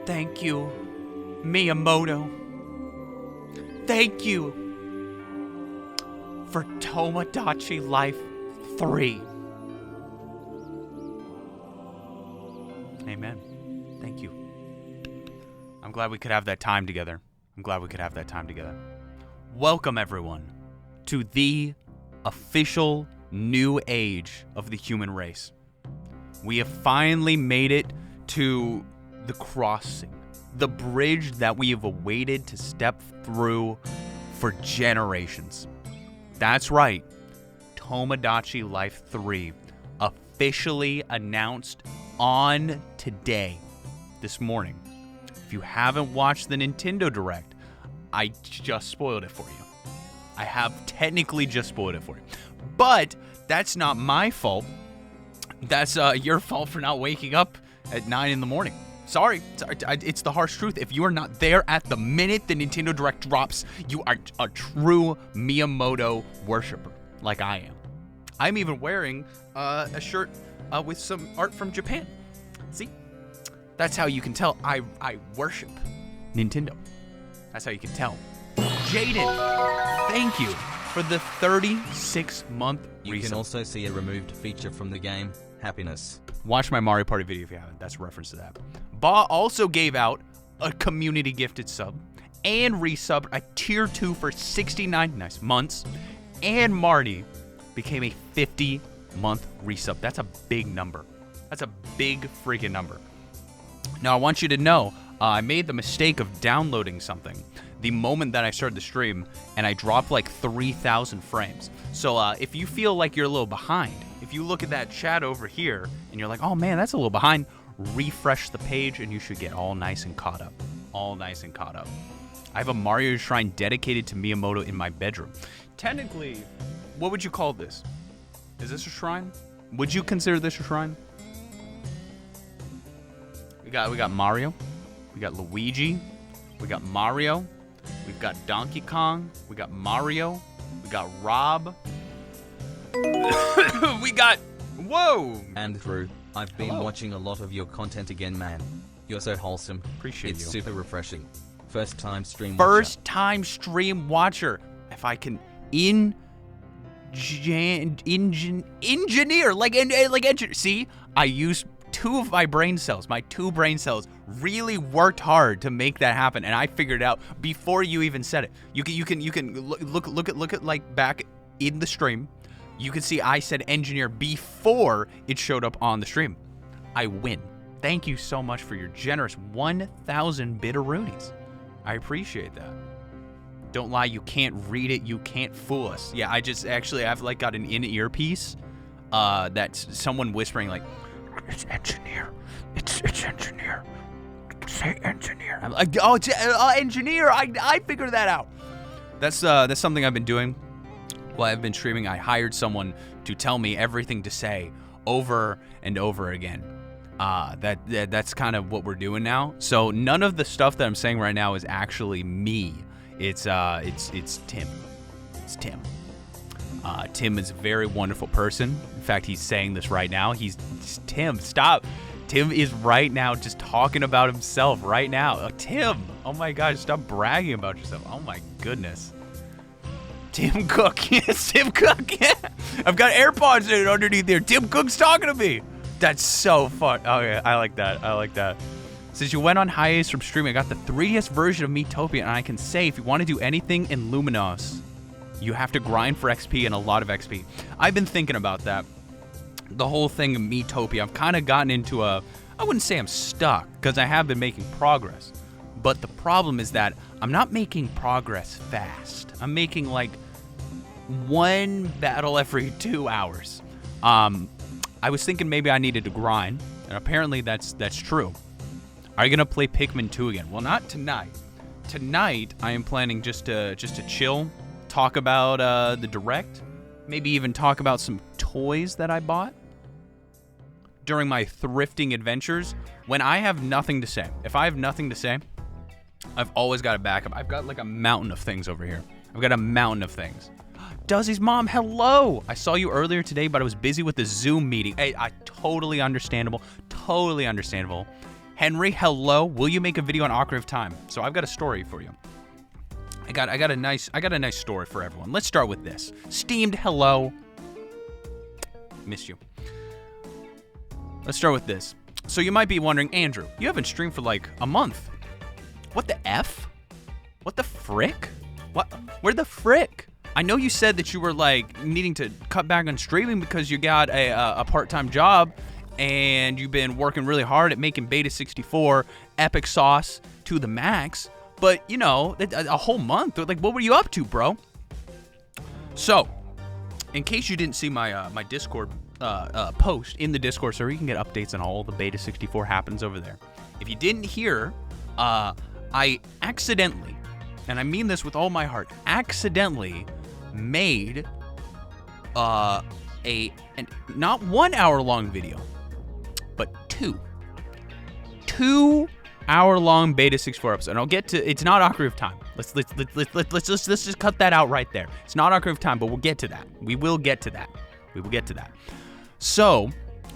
Thank you, Miyamoto. Thank you for Tomodachi Life 3. Amen. Thank you. I'm glad we could have that time together. Welcome, everyone, to the official new age of the human race. We have finally made it to the crossing, the bridge that we have awaited to step through for generations. That's right. Tomodachi Life 3 officially announced on today, this morning. If you haven't watched the Nintendo Direct, I just spoiled it for you. I have technically just spoiled it for you. But that's not my fault. That's your fault for not waking up at 9 in the morning. Sorry, it's the harsh truth. If you are not there at the minute the Nintendo Direct drops, you are a true Miyamoto worshiper, like I am. I'm even wearing a shirt with some art from Japan. See? That's how you can tell I worship Nintendo. That's how you can tell. Jaden, thank you for the 36-month resub. You can also see a removed feature from the game, Happiness. Watch my Mario Party video if you haven't. That's a reference to that. Ba also gave out a community gifted sub and resubbed a tier 2 for 69 nice months. And Marty became a 50-month resub. That's a big number. That's a big freaking number. Now, I want you to know, I made the mistake of downloading something the moment that I started the stream, and I dropped like 3,000 frames. So if you feel like you're a little behind, if you look at that chat over here, and you're like, oh man, that's a little behind, refresh the page, and you should get all nice and caught up. I have a Mario shrine dedicated to Miyamoto in my bedroom. Technically, what would you call this? Is this a shrine? Would you consider this a shrine? We got Mario, we got Luigi, we got Mario, we've got Donkey Kong, we got Mario, we got Rob, we got, whoa! Andrew, I've been watching a lot of your content again, man. You're so wholesome. Appreciate it's you. It's super refreshing. First time stream watcher. If I can engineer, like engineer. See, I used two of my brain cells. My two brain cells really worked hard to make that happen, and I figured it out before you even said it. You can look at like back in the stream. You can see I said engineer before it showed up on the stream. I win. Thank you so much for your generous 1,000 bitteroonies. I appreciate that. Don't lie, you can't read it, you can't fool us. Yeah, I've like got an in-ear piece that's someone whispering like, it's engineer. It's engineer. Say engineer. I'm like, oh, it's engineer. I figured that out. That's something I've been doing while I've been streaming. I hired someone to tell me everything to say over and over again. That's kind of what we're doing now. So none of the stuff that I'm saying right now is actually me. It's Tim. It's Tim. Tim is a very wonderful person. In fact, he's saying this right now. Tim, stop. Tim is right now just talking about himself right now. Tim, oh my gosh, stop bragging about yourself. Oh my goodness. Tim Cook, yes, Tim Cook, yeah. I've got AirPods in underneath there. Tim Cook's talking to me. That's so fun. Oh yeah, I like that. Since you went on hiatus from streaming, I got the 3DS version of Miitopia, and I can say if you want to do anything in Luminos, you have to grind for XP and a lot of XP. I've been thinking about that. The whole thing of Miitopia, I've kind of gotten into I wouldn't say I'm stuck, because I have been making progress. But the problem is that I'm not making progress fast. I'm making like one battle every 2 hours. I was thinking maybe I needed to grind, and apparently that's true. Are you gonna play Pikmin 2 again? Well, not tonight. Tonight, I am planning just to chill, talk about the Direct, maybe even talk about some toys that I bought during my thrifting adventures. When I have nothing to say, if I have nothing to say, I've always got a backup. I've got like a mountain of things over here. I've got a mountain of things. Duzzy's mom, hello! I saw you earlier today, but I was busy with the Zoom meeting. Hey, totally understandable. Totally understandable. Henry, hello. Will you make a video on Ocarina of Time? So I've got a story for you. I got a nice story for everyone. Let's start with this. Steamed, hello. Miss you. Let's start with this. So you might be wondering, Andrew, you haven't streamed for like a month. What the F? What the frick? What? Where the frick? I know you said that you were like needing to cut back on streaming because you got a part-time job and you've been working really hard at making Beta 64 epic sauce to the max. But, you know, a whole month, like, what were you up to, bro? So, in case you didn't see my my Discord post in the Discord server, you can get updates on all the Beta 64 happens over there. If you didn't hear, I accidentally, and I mean this with all my heart, accidentally made a not 1 hour long video, but two hour long Beta 64 episode. And I'll get to, it's not Ocarina of Time. Let's just cut that out right there. It's not Ocarina of Time, but we'll get to that. We will get to that. So,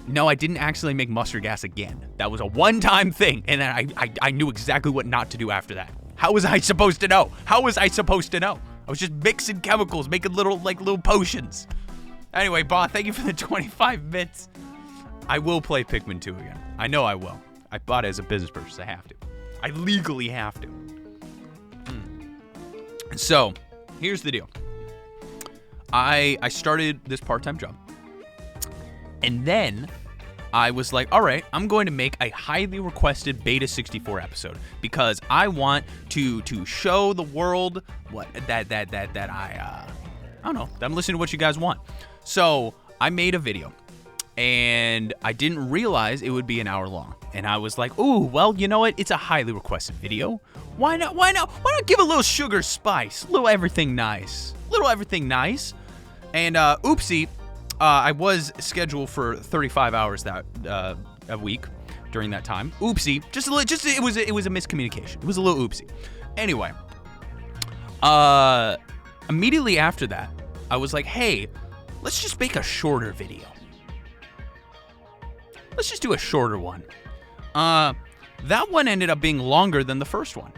no, I didn't actually make mustard gas again. That was a one-time thing, and then I knew exactly what not to do after that. How was I supposed to know? I was just mixing chemicals, making little potions. Anyway, Bah, thank you for the 25 bits. I will play Pikmin 2 again. I know I will. I bought it as a business purchase. I have to. I legally have to. So, here's the deal. I started this part-time job. And then I was like, all right, I'm going to make a highly requested Beta 64 episode because I want to show the world what that I don't know, that I'm listening to what you guys want. So I made a video and I didn't realize it would be an hour long. And I was like, ooh, well, you know what? It's a highly requested video. Why not give a little sugar spice? A little everything nice. And oopsie. I was scheduled for 35 hours that a week during that time. Oopsie, it was a miscommunication. It was a little oopsie. Anyway, immediately after that, I was like, hey, let's just make a shorter video. Let's just do a shorter one. That one ended up being longer than the first one.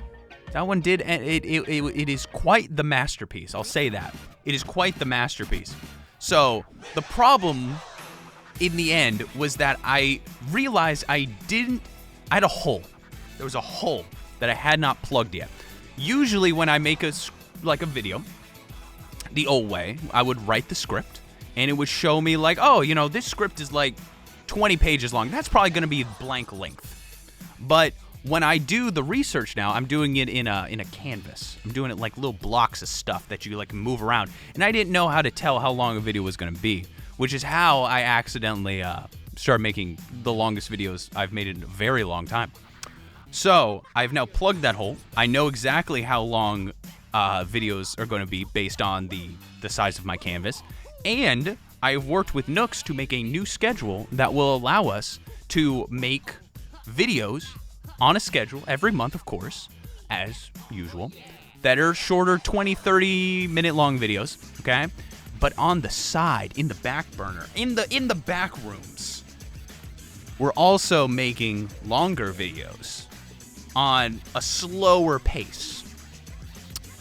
That one did. It is quite the masterpiece. I'll say that. It is quite the masterpiece. So, the problem in the end was that I realized I had a hole. There was a hole that I had not plugged yet. Usually when I make a video, the old way, I would write the script and it would show me like, oh, you know, this script is like 20 pages long. That's probably going to be blank length. But when I do the research now, I'm doing it in a canvas. I'm doing it like little blocks of stuff that you like move around. And I didn't know how to tell how long a video was going to be, which is how I accidentally started making the longest videos I've made in a very long time. So I've now plugged that hole. I know exactly how long videos are going to be based on the size of my canvas. And I've worked with Nooks to make a new schedule that will allow us to make videos on a schedule every month, of course, as usual, that are shorter 20, 30 minute long videos, okay? But on the side, in the back burner, in the back rooms, we're also making longer videos on a slower pace.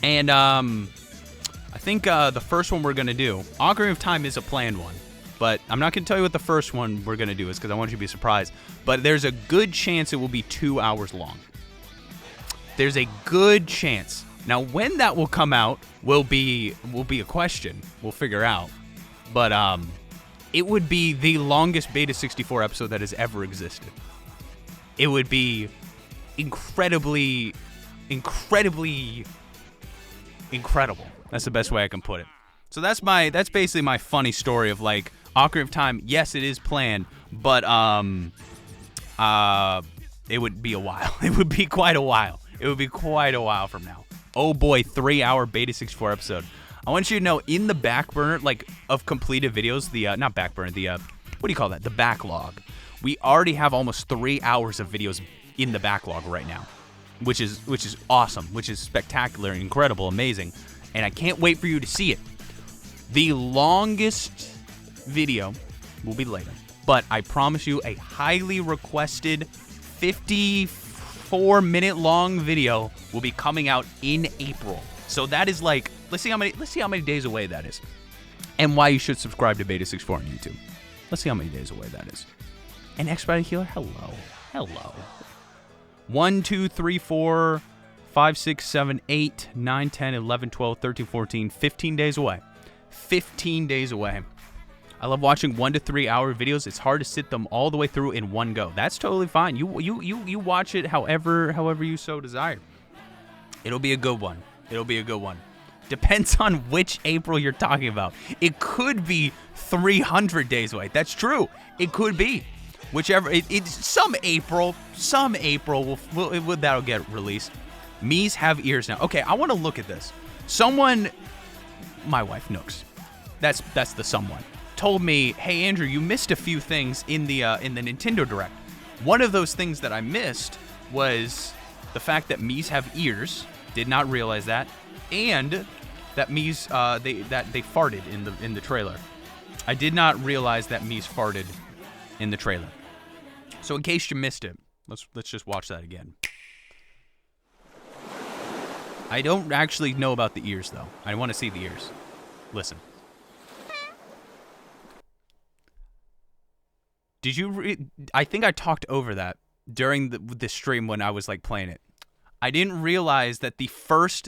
And I think the first one we're going to do, Ocarina of Time is a planned one. But I'm not going to tell you what the first one we're going to do is because I want you to be surprised. But there's a good chance it will be 2 hours long. There's a good chance. Now, when that will come out will be a question. We'll figure out. But it would be the longest Beta 64 episode that has ever existed. It would be incredibly incredible. That's the best way I can put it. So that's basically my funny story of like Ocarina of Time. Yes, it is planned, but it would be a while. It would be quite a while. It would be quite a while from now. Oh boy, 3 hour Beta 64 episode. I want you to know in the back burner, like of completed videos, the not back burner, the what do you call that? The backlog. We already have almost 3 hours of videos in the backlog right now, which is awesome, which is spectacular, incredible, amazing, and I can't wait for you to see it. The longest video will be later, but I promise you a highly requested 54-minute long video will be coming out in April. So that is like, let's see how many days away that is. And why you should subscribe to Beta64 on YouTube. Let's see how many days away that is. And Expedited Healer, hello. 1, 2, 3, 4, 5, 6, 7, 8, 9, 10, 11, 12, 13, 14, 15 days away. 15 days away. I love watching 1 to 3 hour videos. It's hard to sit them all the way through in one go. That's totally fine. You watch it however you so desire. It'll be a good one. Depends on which April you're talking about. It could be 300 days away. That's true. It could be. Whichever. Some April will that'll get released. Me's have ears now. Okay, I want to look at this. Someone, my wife Nooks, that's the someone, told me, hey Andrew, you missed a few things in the Nintendo Direct. One of those things that I missed was the fact that Me's have ears. Did not realize that, and that Me's they farted in the trailer. I did not realize that Me's farted in the trailer. So in case you missed it, let's just watch that again. I don't actually know about the ears though. I want to see the ears. Listen. Did you? I think I talked over that during the stream when I was like playing it. I didn't realize that the first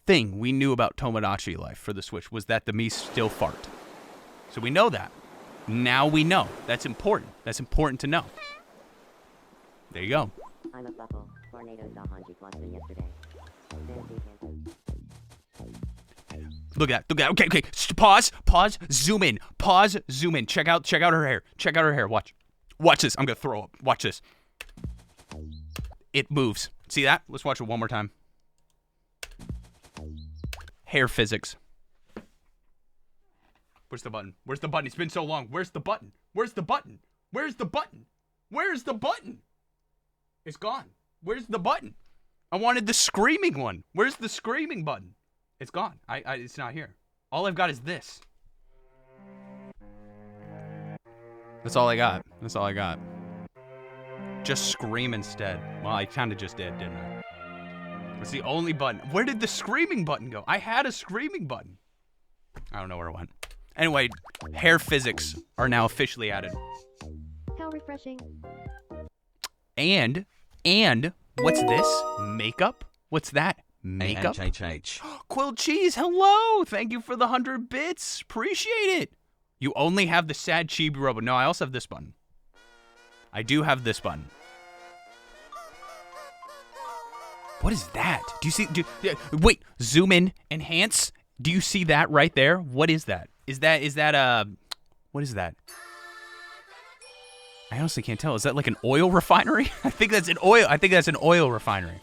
thing we knew about Tomodachi Life for the Switch was that the Mii still fart. So we know that. Now we know. That's important. That's important to know. There you go. I'm a buckle. Tornado saw Hanji Cluster yesterday. Look at that. Okay. Pause. Zoom in. Check out her hair. Watch this. I'm gonna throw up. Watch this. It moves. See that? Let's watch it one more time. Hair physics. Where's the button? It's been so long. Where's the button? It's gone. Where's the button? I wanted the screaming one. Where's the screaming button? It's gone. It's not here. All I've got is this. That's all I got. Just scream instead. Well, I kind of just did, didn't I? It's the only button. Where did the screaming button go? I had a screaming button. I don't know where it went. Anyway, hair physics are now officially added. How refreshing. And what's this? Makeup? What's that? Makeup? HHH. Quill Cheese, hello! Thank you for the 100 bits. Appreciate it. You only have the sad chibi robot. No, I also have this button. I do have this button. What is that? Do you see? Wait, zoom in, enhance. Do you see that right there? What is that? Is that what is that? I honestly can't tell. Is that like an oil refinery? I think that's an oil refinery.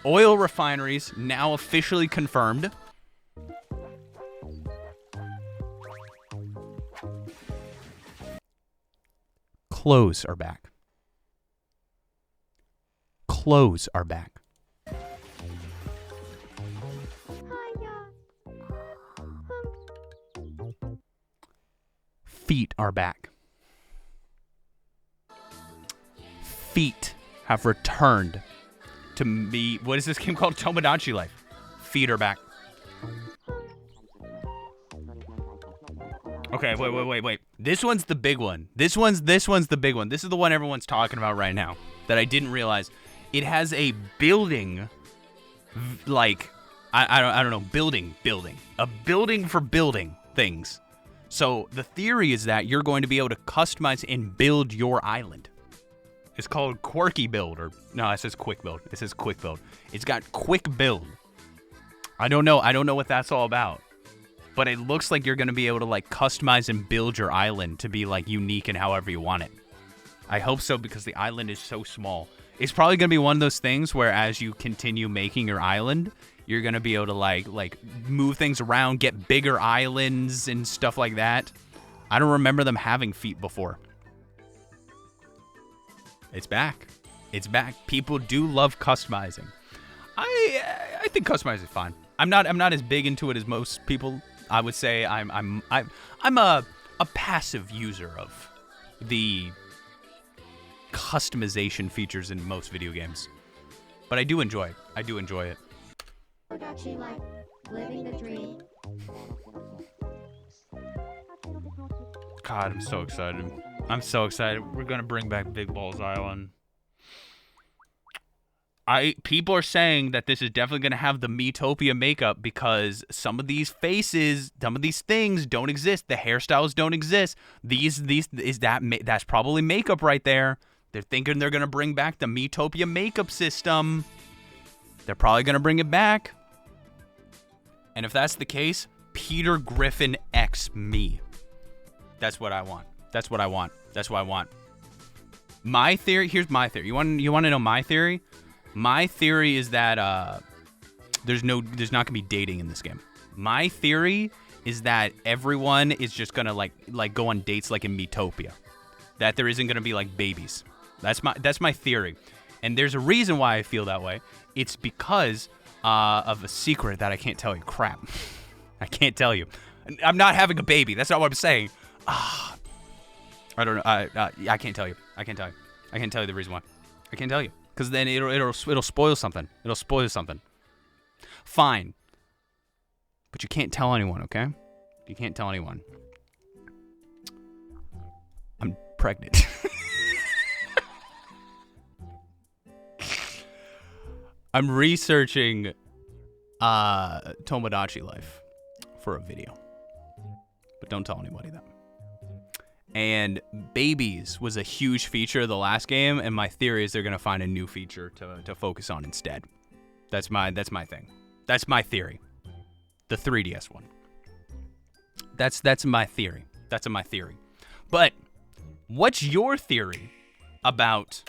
Oil refineries now officially confirmed. Clothes are back. Feet are back. Feet have returned to me. What is this game called? Tomodachi Life. Feet are back. Okay, wait. This one's the big one. This one's the big one. This is the one everyone's talking about right now that I didn't realize. It has a building, like, I don't know, building. A building for building things. So the theory is that you're going to be able to customize and build your island. It's called Quirky Build, or no, it says Quick Build. It's got Quick Build. I don't know what that's all about. But it looks like you're going to be able to like customize and build your island to be like unique and however you want it. I hope so, because the island is so small. It's probably going to be one of those things where as you continue making your island, you're going to be able to like move things around, get bigger islands and stuff like that. I don't remember them having feet before. It's back. People do love customizing. I think customizing is fine. I'm not as big into it as most people. I would say I'm a a passive user of the customization features in most video games. But I do enjoy it. I do enjoy it. Tomodachi Life. Living the dream. God, I'm so excited. I'm so excited. We're gonna bring back Big Balls Island. People are saying that this is definitely gonna have the Miitopia makeup because some of these faces, some of these things don't exist. The hairstyles don't exist. That's probably makeup right there. They're thinking they're gonna bring back the Miitopia makeup system. They're probably gonna bring it back. And if that's the case, Peter Griffin X me. That's what I want. That's what I want. That's what I want. My theory, here's my theory. You want to know my theory? My theory is that there's not gonna be dating in this game. My theory is that everyone is just gonna like go on dates like in Miitopia. That there isn't gonna be like babies. That's my theory. And there's a reason why I feel that way. It's because of a secret that I can't tell you. Crap. I can't tell you. I'm not having a baby. That's not what I'm saying. I don't know. I can't tell you. I can't tell you. I can't tell you the reason why. I can't tell you. Because then it'll spoil something. It'll spoil something. Fine. But you can't tell anyone, okay? You can't tell anyone. I'm pregnant. I'm researching Tomodachi Life for a video. But don't tell anybody that. And babies was a huge feature of the last game, and my theory is they're gonna find a new feature to focus on instead. That's my thing. That's my theory. The 3DS one. That's my theory. That's my theory. But what's your theory about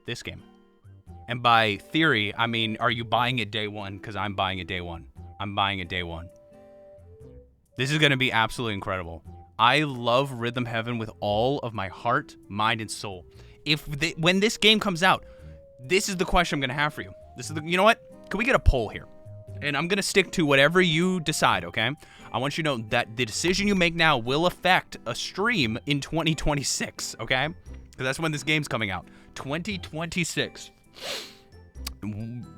this game? And by theory, I mean, are you buying it day one? Because I'm buying it day one. I'm buying it day one. This is going to be absolutely incredible. I love Rhythm Heaven with all of my heart, mind, and soul. When this game comes out, this is the question I'm going to have for you. You know what? Can we get a poll here? And I'm going to stick to whatever you decide, okay? I want you to know that the decision you make now will affect a stream in 2026, okay? Because that's when this game's coming out. 2026.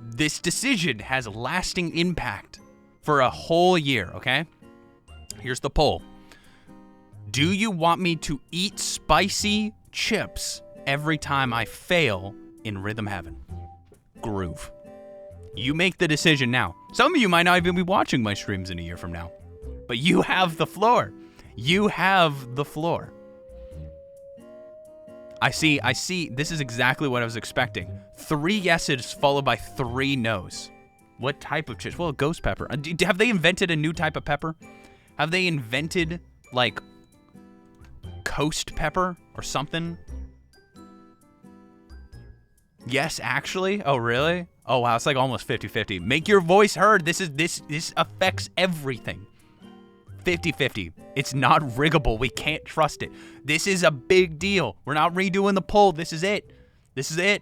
This decision has a lasting impact for a whole year, okay? Here's the poll. Do you want me to eat spicy chips every time I fail in Rhythm Heaven? Groove. You make the decision now. Some of you might not even be watching my streams in a year from now. But you have the floor. You have the floor. I see. This is exactly what I was expecting. 3 yeses followed by 3 nos. What type of chips? Well, ghost pepper. Have they invented a new type of pepper? Have they invented, like, coast pepper or something? Yes, actually? Oh, really? Oh, wow, it's like almost 50-50. Make your voice heard. This affects everything. 50-50. It's not riggable. We can't trust it. This is a big deal. We're not redoing the poll. This is it. This is it.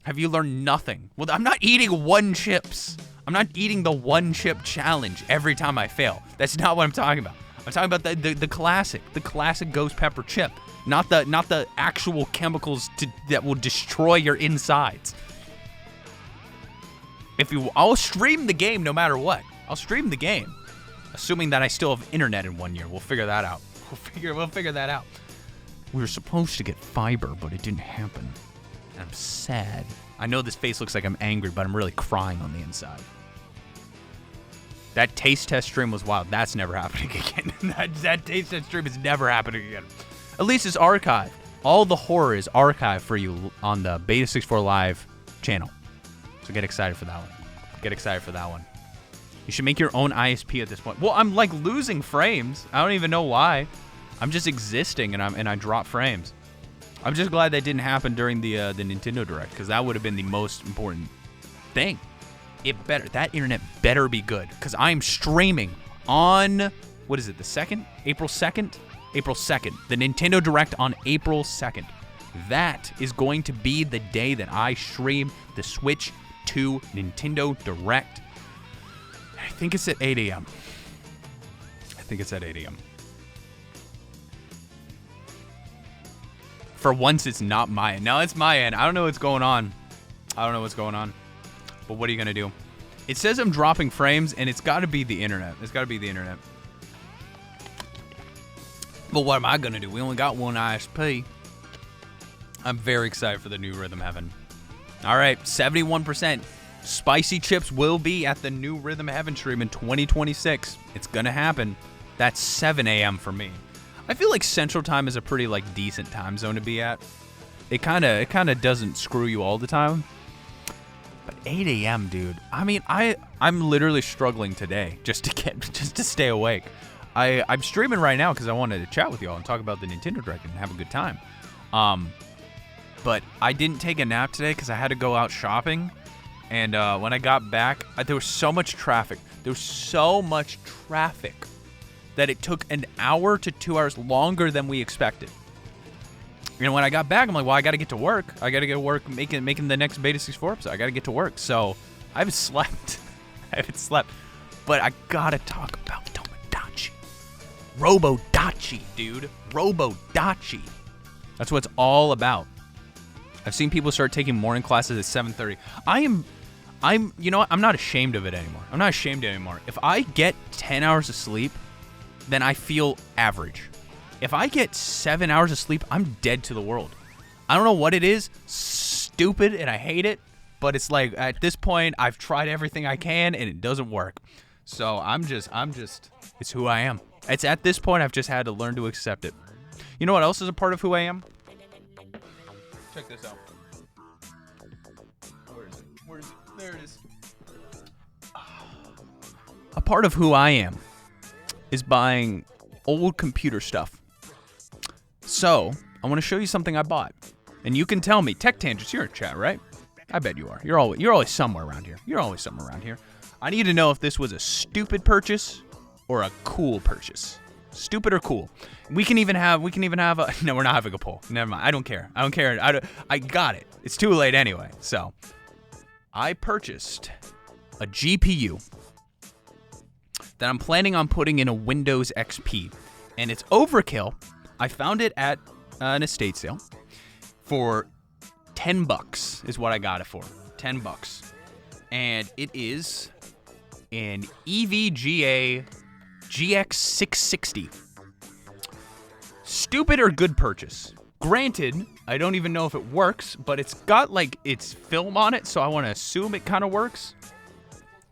Have you learned nothing? Well, I'm not eating 1 chips. I'm not eating the 1 chip challenge every time I fail. That's not what I'm talking about. I'm talking about the classic ghost pepper chip, not the actual chemicals that will destroy your insides. I'll stream the game no matter what. I'll stream the game, assuming that I still have internet in 1 year. We'll figure that out. We'll figure that out. We were supposed to get fiber, but it didn't happen. And I'm sad. I know this face looks like I'm angry, but I'm really crying on the inside. That taste test stream was wild. That's never happening again. that taste test stream is never happening again. At least it's archived. All the horror is archived for you on the Beta 64 Live channel. So get excited for that one. Get excited for that one. You should make your own ISP at this point. Well, I'm like losing frames. I don't even know why. I'm just existing and I drop frames. I'm just glad that didn't happen during the Nintendo Direct, because that would have been the most important thing. That internet better be good, because I'm streaming on, what is it, the 2nd? April 2nd? April 2nd. The Nintendo Direct on April 2nd. That is going to be the day that I stream the Switch 2 Nintendo Direct. I think it's at 8 a.m. I think it's at 8 a.m. For once, it's not my end. No, it's my end. I don't know what's going on. But what are you going to do? It says I'm dropping frames, and it's got to be the internet. But what am I going to do? We only got one ISP. I'm very excited for the new Rhythm Heaven. All right, 71%. Spicy chips will be at the new Rhythm Heaven stream in 2026. It's going to happen. That's 7 a.m. for me. I feel like Central Time is a pretty decent time zone to be at. It kind of doesn't screw you all the time. But 8 a.m., dude. I mean, I'm literally struggling today just to stay awake. I'm streaming right now because I wanted to chat with y'all and talk about the Nintendo Direct and have a good time. But I didn't take a nap today because I had to go out shopping. And when I got back, there was so much traffic. That it took an hour to 2 hours longer than we expected. And when I got back, I'm like, well, I got to get to work. I got to get to work making the next Beta 64 episode. I got to get to work. So I haven't slept. But I got to talk about Tomodachi. Robodachi, dude. Robodachi. That's what it's all about. I've seen people start taking morning classes at 7:30. You know what? I'm not ashamed of it anymore. If I get 10 hours of sleep, then I feel average. If I get 7 hours of sleep, I'm dead to the world. I don't know what it is. Stupid, and I hate it. But it's like, at this point, I've tried everything I can, and it doesn't work. So I'm just, it's who I am. It's at this point, I've just had to learn to accept it. You know what else is a part of who I am? Check this out. Where is it? There it is. A part of who I am is buying old computer stuff. So, I want to show you something I bought. And you can tell me, Tech Tangents, you're in chat, right? I bet you are. You're always somewhere around here. I need to know if this was a stupid purchase or a cool purchase. Stupid or cool. We can even have a no, we're not having a poll. Never mind. I don't care. I got it. It's too late anyway. So, I purchased a GPU that I'm planning on putting in a Windows XP. And it's overkill. I found it at an estate sale for $10 is what I got it for. $10. And it is an EVGA GX660. Stupid or good purchase? Granted, I don't even know if it works, but it's got its film on it, so I want to assume it kind of works.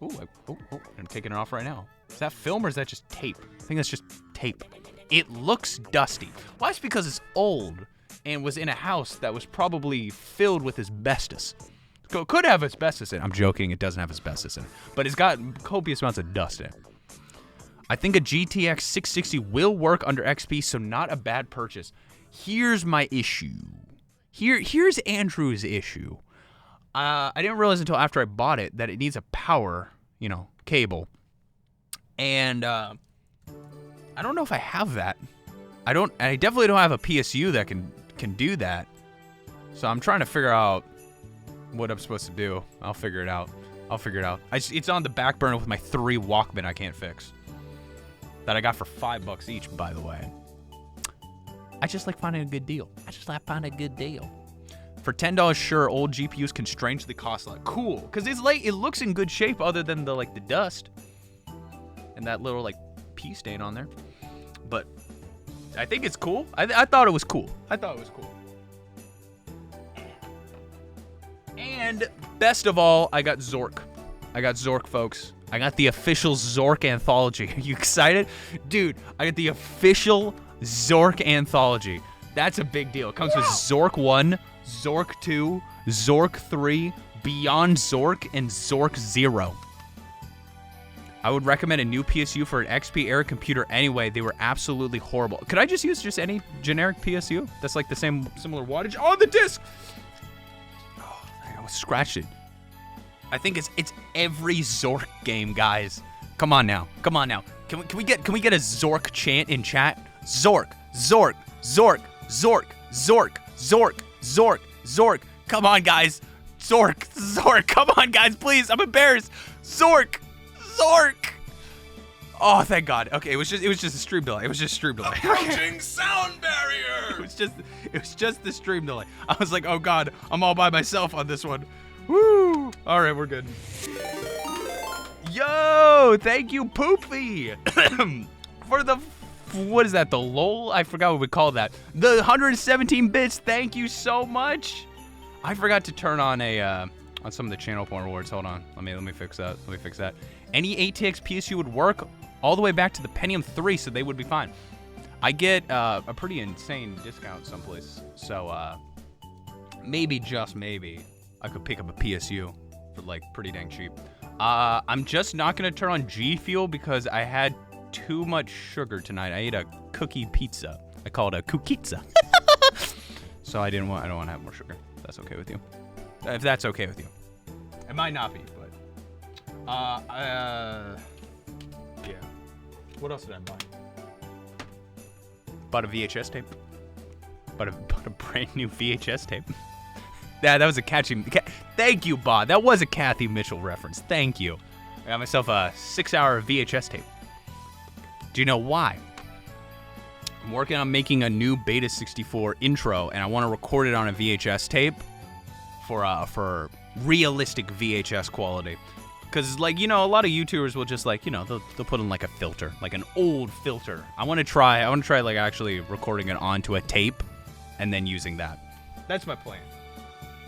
I'm taking it off right now. Is that film or is that just tape? I think that's just tape. It looks dusty. Well, that's because it's old and was in a house that was probably filled with asbestos. Could have asbestos in it. I'm joking, it doesn't have asbestos in it. But it's got copious amounts of dust in it. I think a GTX 660 will work under XP, so not a bad purchase. Here's my issue. Here's Andrew's issue. I didn't realize until after I bought it that it needs a power, cable. And I don't know if I have that. I definitely don't have a PSU that can do that. So I'm trying to figure out what I'm supposed to do. I'll figure it out. It's on the back burner with my 3 Walkman I can't fix. That I got for $5 each, by the way. I just like finding a good deal. For $10, sure, old GPUs can strangely cost a lot. Cool, because it looks in good shape other than the dust. And that little pea stain on there. But I think it's cool. I thought it was cool. And best of all, I got Zork. Folks. I got the official Zork anthology. Are you excited? Dude, I got the official Zork anthology. That's a big deal. It comes with Zork 1, Zork 2, Zork 3, Beyond Zork, and Zork 0. I would recommend a new PSU for an XP era computer anyway. They were absolutely horrible. Could I just use any generic PSU that's the similar wattage on the disc? Oh, I was scratched it. I think it's every Zork game, guys. Come on now. Can we get a Zork chant in chat? Zork. Come on, guys. Zork. Come on, guys, please. I'm embarrassed. Zork. Oh, thank God. Okay, it was just a stream delay. It was just stream delay. Approaching sound barrier. It was just the stream delay. I was like, oh God, I'm all by myself on this one. Woo! All right, we're good. Yo, thank you, Poopy, for the, what is that, the lol? I forgot what we call that. The 117 bits, thank you so much. I forgot to turn on on some of the channel point rewards. Hold on, let me fix that. Let me fix that. Any ATX PSU would work all the way back to the Pentium 3, so they would be fine. I get a pretty insane discount someplace, so maybe, just maybe, I could pick up a PSU for like pretty dang cheap. I'm just not gonna turn on G Fuel because I had too much sugar tonight. I ate a cookie pizza. I call it a kukitza. So I don't want to have more sugar. If that's okay with you. If that's okay with you. It might not be, but yeah. What else did I buy? Bought a VHS tape. Bought a brand new VHS tape. That was a catchy. Thank you, Bob. That was a Kathy Mitchell reference. Thank you. I got myself a 6-hour VHS tape. Do you know why? I'm working on making a new Beta 64 intro, and I want to record it on a VHS tape for realistic VHS quality. Because, like, you know, a lot of YouTubers will just, like, you know, they'll put in, like, a filter, like an old filter. I want to try, like, actually recording it onto a tape and then using that. That's my plan.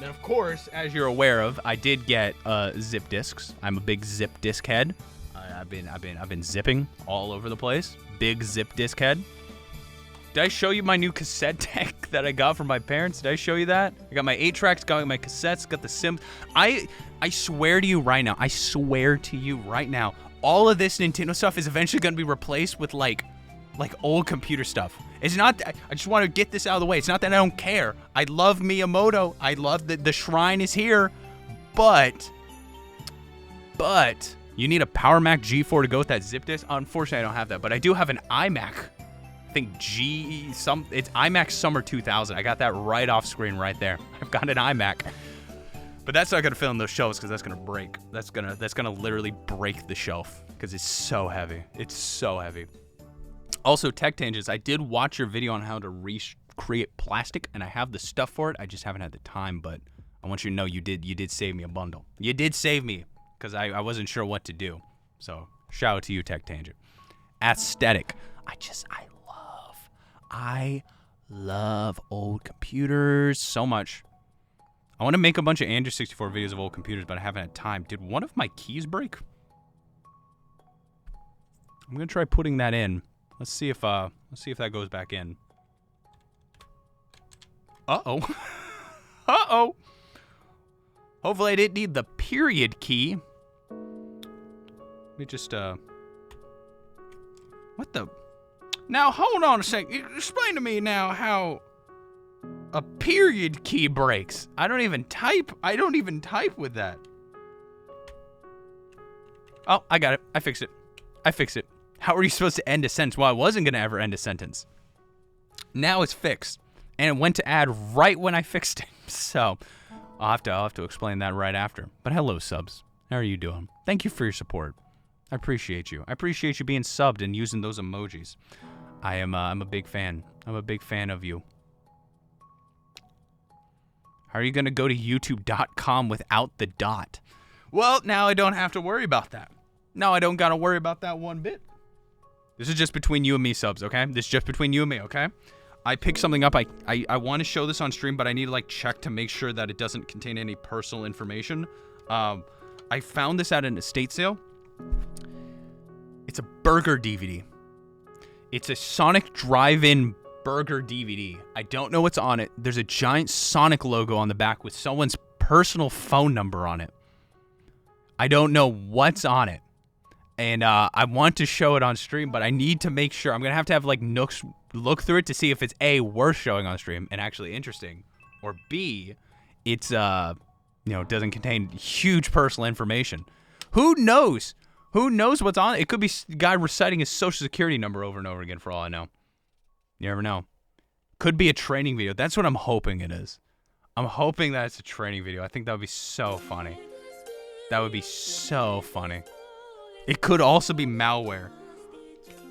Then, of course, as you're aware of, I did get zip discs. I'm a big zip disc head. I've been zipping all over the place. Big zip disc head. Did I show you my new cassette deck that I got from my parents? Did I show you that? I got my 8-tracks, got my cassettes, got the Sims. I swear to you right now, all of this Nintendo stuff is eventually going to be replaced with like old computer stuff. It's not that, I just want to get this out of the way. It's not that I don't care. I love Miyamoto. I love that the shrine is here, but you need a Power Mac G4 to go with that zip disk. Unfortunately, I don't have that, but I do have an iMac. I think it's iMac Summer 2000. I got that right off screen right there. I've got an iMac. But that's not gonna fill in those shelves because that's gonna break. That's gonna literally break the shelf because it's so heavy. It's so heavy. Also, Tech Tangents, I did watch your video on how to recreate plastic, and I have the stuff for it. I just haven't had the time, but I want you to know you did save me a bundle. You did save me because I wasn't sure what to do. So shout out to you, Tech Tangent. Aesthetic. I love old computers so much. I want to make a bunch of Andrew 64 videos of old computers, but I haven't had time. Did one of my keys break? I'm gonna try putting that in. Let's see if that goes back in. Uh-oh. Uh-oh. Hopefully I didn't need the period key. Let me just what the? Now hold on a second. Explain to me now how a period key breaks. I don't even type with that. Oh, I got it. I fixed it. How are you supposed to end a sentence? Well, I wasn't going to ever end a sentence. Now it's fixed. And it went to add right when I fixed it. So I'll have to explain that right after. But hello, subs. How are you doing? Thank you for your support. I appreciate you. I appreciate you being subbed and using those emojis. I'm a big fan. I'm a big fan of you. How are you going to go to youtube.com without the dot? Well, now I don't have to worry about that. Now I don't got to worry about that one bit. This is just between you and me, subs, okay? This is just between you and me, okay? I picked something up. I want to show this on stream, but I need to, like, check to make sure that it doesn't contain any personal information. I found this at an estate sale. It's a burger DVD. It's a Sonic Drive-In burger DVD. I don't know what's on it. There's a giant Sonic logo on the back with someone's personal phone number on it. I don't know what's on it. And I want to show it on stream, but I need to make sure. I'm going to have like Nooks look through it to see if it's A, worth showing on stream and actually interesting, or B, it's, doesn't contain huge personal information. Who knows? Who knows what's on it? It could be a guy reciting his social security number over and over again for all I know. You never know. Could be a training video. That's what I'm hoping it is. I'm hoping that it's a training video. I think that would be so funny. That would be so funny. It could also be malware.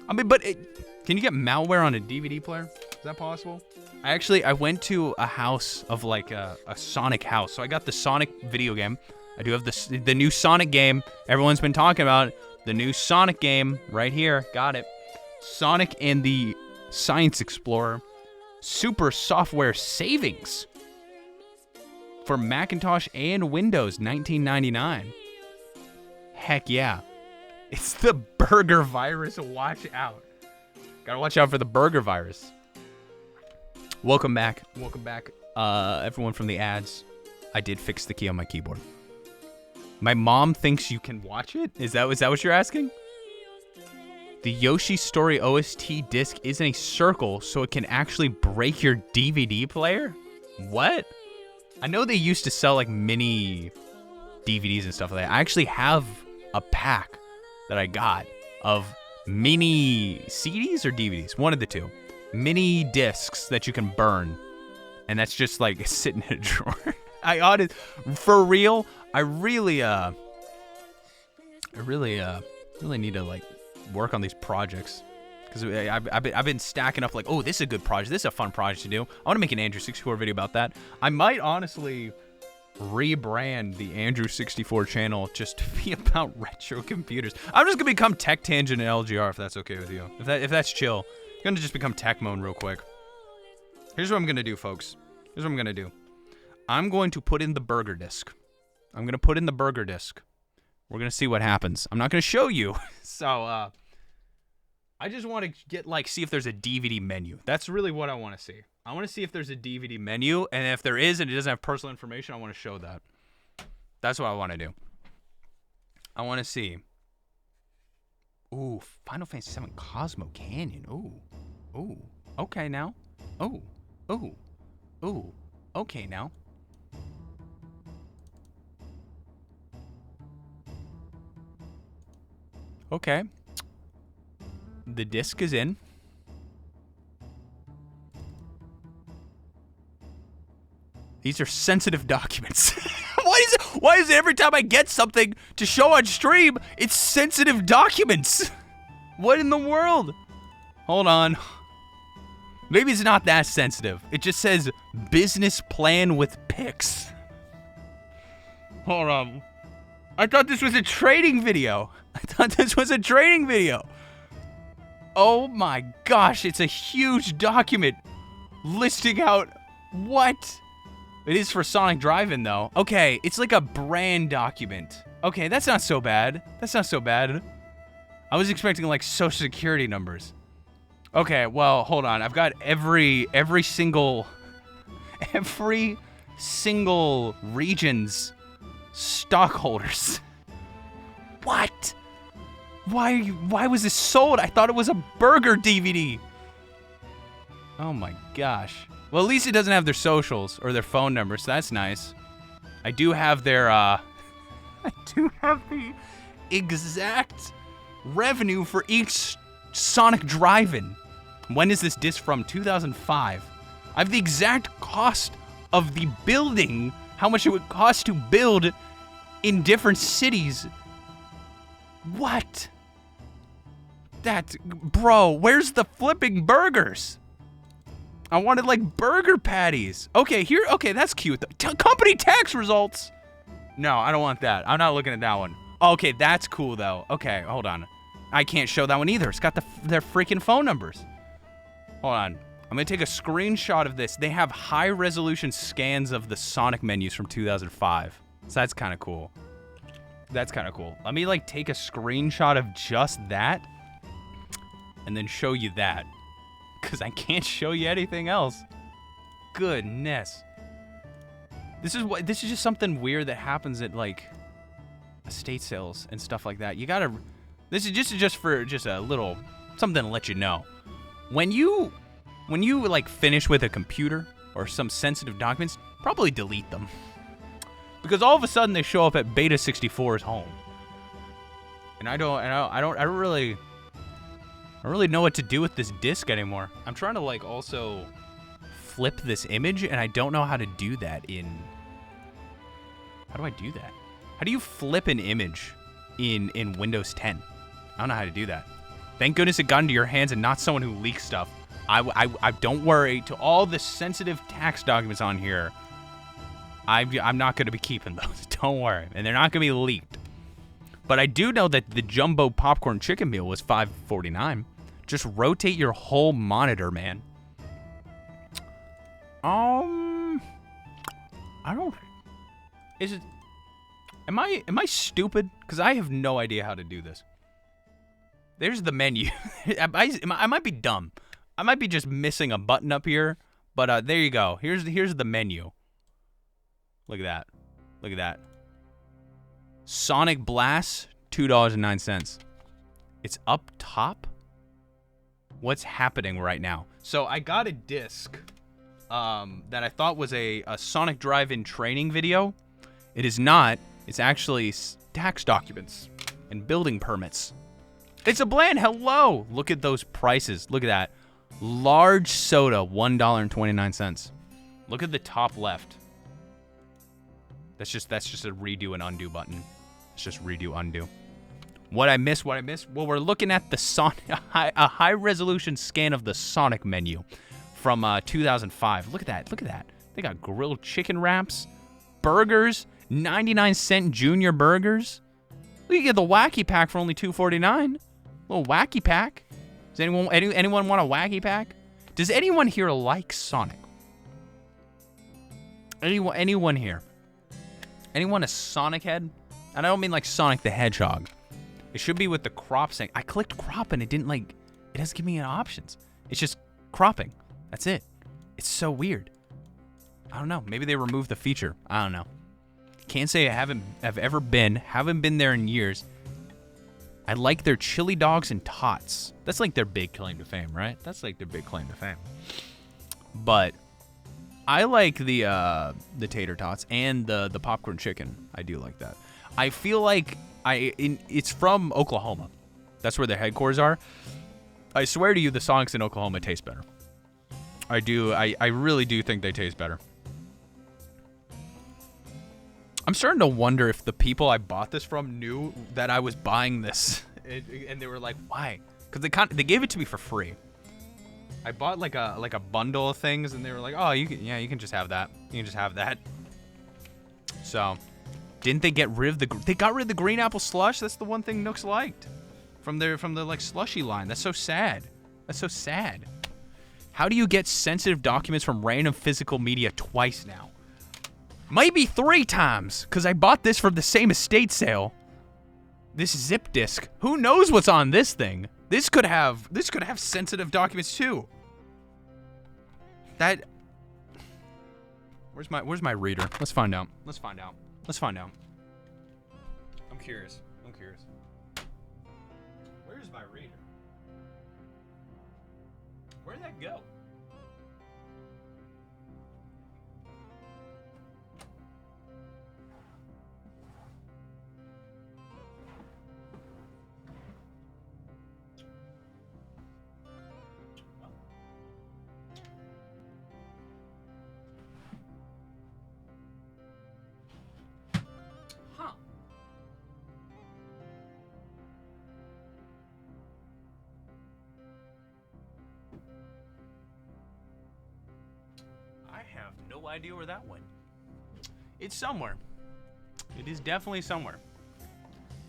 I mean, but can you get malware on a DVD player? Is that possible? I went to a house of like a Sonic house. So I got the Sonic video game. I do have the new Sonic game. Everyone's been talking about the new Sonic game right here. Got it. Sonic and the Science Explorer Super Software Savings for Macintosh and Windows, $19.99. Heck yeah. It's the burger virus. Watch out. Gotta watch out for the burger virus. Welcome back. Welcome back, everyone from the ads. I did fix the key on my keyboard. My mom thinks you can watch it? Is that what you're asking? The Yoshi Story OST disc isn't a circle, so it can actually break your DVD player? What? I know they used to sell like mini DVDs and stuff like that. I actually have a pack that I got of mini CDs or DVDs, one of the two. Mini discs that you can burn, and that's just like sitting in a drawer. For real, I really need to like work on these projects, because I've been stacking up like, oh, this is a good project, this is a fun project to do. I want to make an Andrew 64 video about that. I might honestly rebrand the Andrew 64 channel just to be about retro computers. I'm just gonna become Tech Tangent and LGR, if that's okay with you. If that's chill. I'm gonna just become Tech Moan real quick. Here's what I'm gonna do, folks. Here's what I'm gonna do. I'm going to put in the burger disc. I'm gonna put in the burger disc. We're gonna see what happens. I'm not gonna show you. So I just want to see if there's a DVD menu. That's really what I want to see. I want to see if there's a DVD menu, and if there is and it doesn't have personal information, I want to show that. That's what I want to do. I want to see. Ooh, Final Fantasy VII Cosmo Canyon. Ooh. Okay now. Ooh. Okay now. Okay. The disc is in. These are sensitive documents. Why is it every time I get something to show on stream, it's sensitive documents? What in the world? Hold on. Maybe it's not that sensitive. It just says business plan with pics. Hold on. I thought this was a trading video. Oh my gosh, it's a huge document listing out what? It is for Sonic Drive-In though. Okay, it's like a brand document. Okay, that's not so bad. I was expecting like social security numbers. Okay, well, hold on. I've got every single region's stockholders. What? Why was this sold? I thought it was a burger DVD. Oh my gosh. Well, at least it doesn't have their socials or their phone numbers, so that's nice. I do have their I do have the exact revenue for each Sonic Drive-In. When is this disc from? 2005. I have the exact cost of the building, how much it would cost to build in different cities. What? Bro, where's the flipping burgers? I wanted like burger patties. Okay, that's cute. Company tax results. No, I don't want that. I'm not looking at that one. Okay, that's cool though. Okay, hold on. I can't show that one either. It's got their freaking phone numbers. Hold on. I'm gonna take a screenshot of this. They have high resolution scans of the Sonic menus from 2005. So that's kind of cool. Let me like take a screenshot of just that and then show you that, because I can't show you anything else. Goodness. This is just something weird that happens at like estate sales and stuff like that. This is just a little something to let you know. When you like finish with a computer or some sensitive documents, probably delete them. Because all of a sudden they show up at Beta 64's home. And I don't really know what to do with this disc anymore. I'm trying to like also flip this image, and I don't know how to do that how do I do that? How do you flip an image in Windows 10? I don't know how to do that. Thank goodness it got into your hands and not someone who leaks stuff. I don't worry. To all the sensitive tax documents on here, I'm not going to be keeping those. Don't worry. And they're not going to be leaked. But I do know that the jumbo popcorn chicken meal was $5.49. Just rotate your whole monitor, man. I don't. Is it? Am I stupid? Because I have no idea how to do this. There's the menu. I might be dumb. I might be just missing a button up here. But there you go. Here's the menu. Look at that. Look at that. Sonic Blast, $2.09. It's up top. What's happening right now? So I got a disc that I thought was a Sonic Drive-In training video. It is not. It's actually tax documents and building permits. It's a bland. Hello. Look at those prices. Look at that. Large soda, $1.29. Look at the top left. That's just a redo and undo button. It's just redo, undo. What I missed? Well, we're looking at the Sonic, a high resolution scan of the Sonic menu from 2005. Look at that. They got grilled chicken wraps, burgers, 99-cent junior burgers. You can get the wacky pack for only $2.49. Little wacky pack. Does anyone want a wacky pack? Does anyone here like Sonic? Anyone here? Anyone a Sonic head? And I don't mean like Sonic the Hedgehog. It should be with the crop saying. I clicked crop and it didn't it doesn't give me any options. It's just cropping. That's it. It's so weird. I don't know. Maybe they removed the feature. I don't know. Can't say I've ever been. Haven't been there in years. I like their chili dogs and tots. That's like their big claim to fame, right? That's like their big claim to fame. But I like the tater tots and the popcorn chicken. I do like that. I feel like it's from Oklahoma. That's where their headquarters are. I swear to you, the Sonics in Oklahoma taste better. I do. I really do think they taste better. I'm starting to wonder if the people I bought this from knew that I was buying this, and they were like, "Why?" Because they gave it to me for free. I bought like a bundle of things, and they were like, "Oh, you can just have that. You can just have that." So, didn't they get rid of they got rid of the green apple slush? That's the one thing Nooks liked from the like slushy line. That's so sad. That's so sad. How do you get sensitive documents from random physical media twice now? Might be 3 times, because I bought this from the same estate sale. This zip disk. Who knows what's on this thing? This could have sensitive documents too. That. Where's my reader? Let's find out. I'm curious. Where's my reader? Where'd that go? I have no idea where that went. It's somewhere. It is definitely somewhere.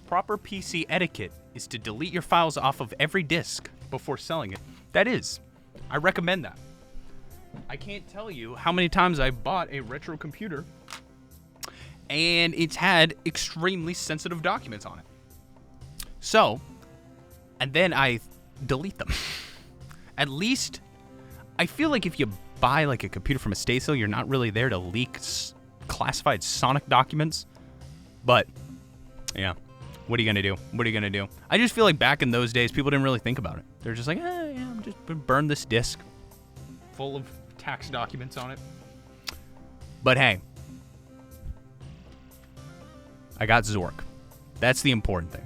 Proper PC etiquette is to delete your files off of every disk before selling it. That is. I recommend that. I can't tell you how many times I bought a retro computer and it's had extremely sensitive documents on it. So, and then I delete them. At least, I feel like if you buy like a computer from a estate sale, you're not really there to leak classified Sonic documents. But, yeah. What are you gonna do? I just feel like back in those days, people didn't really think about it. They're just like, yeah, I'm just gonna burn this disk full of tax documents on it. But hey, I got Zork. That's the important thing.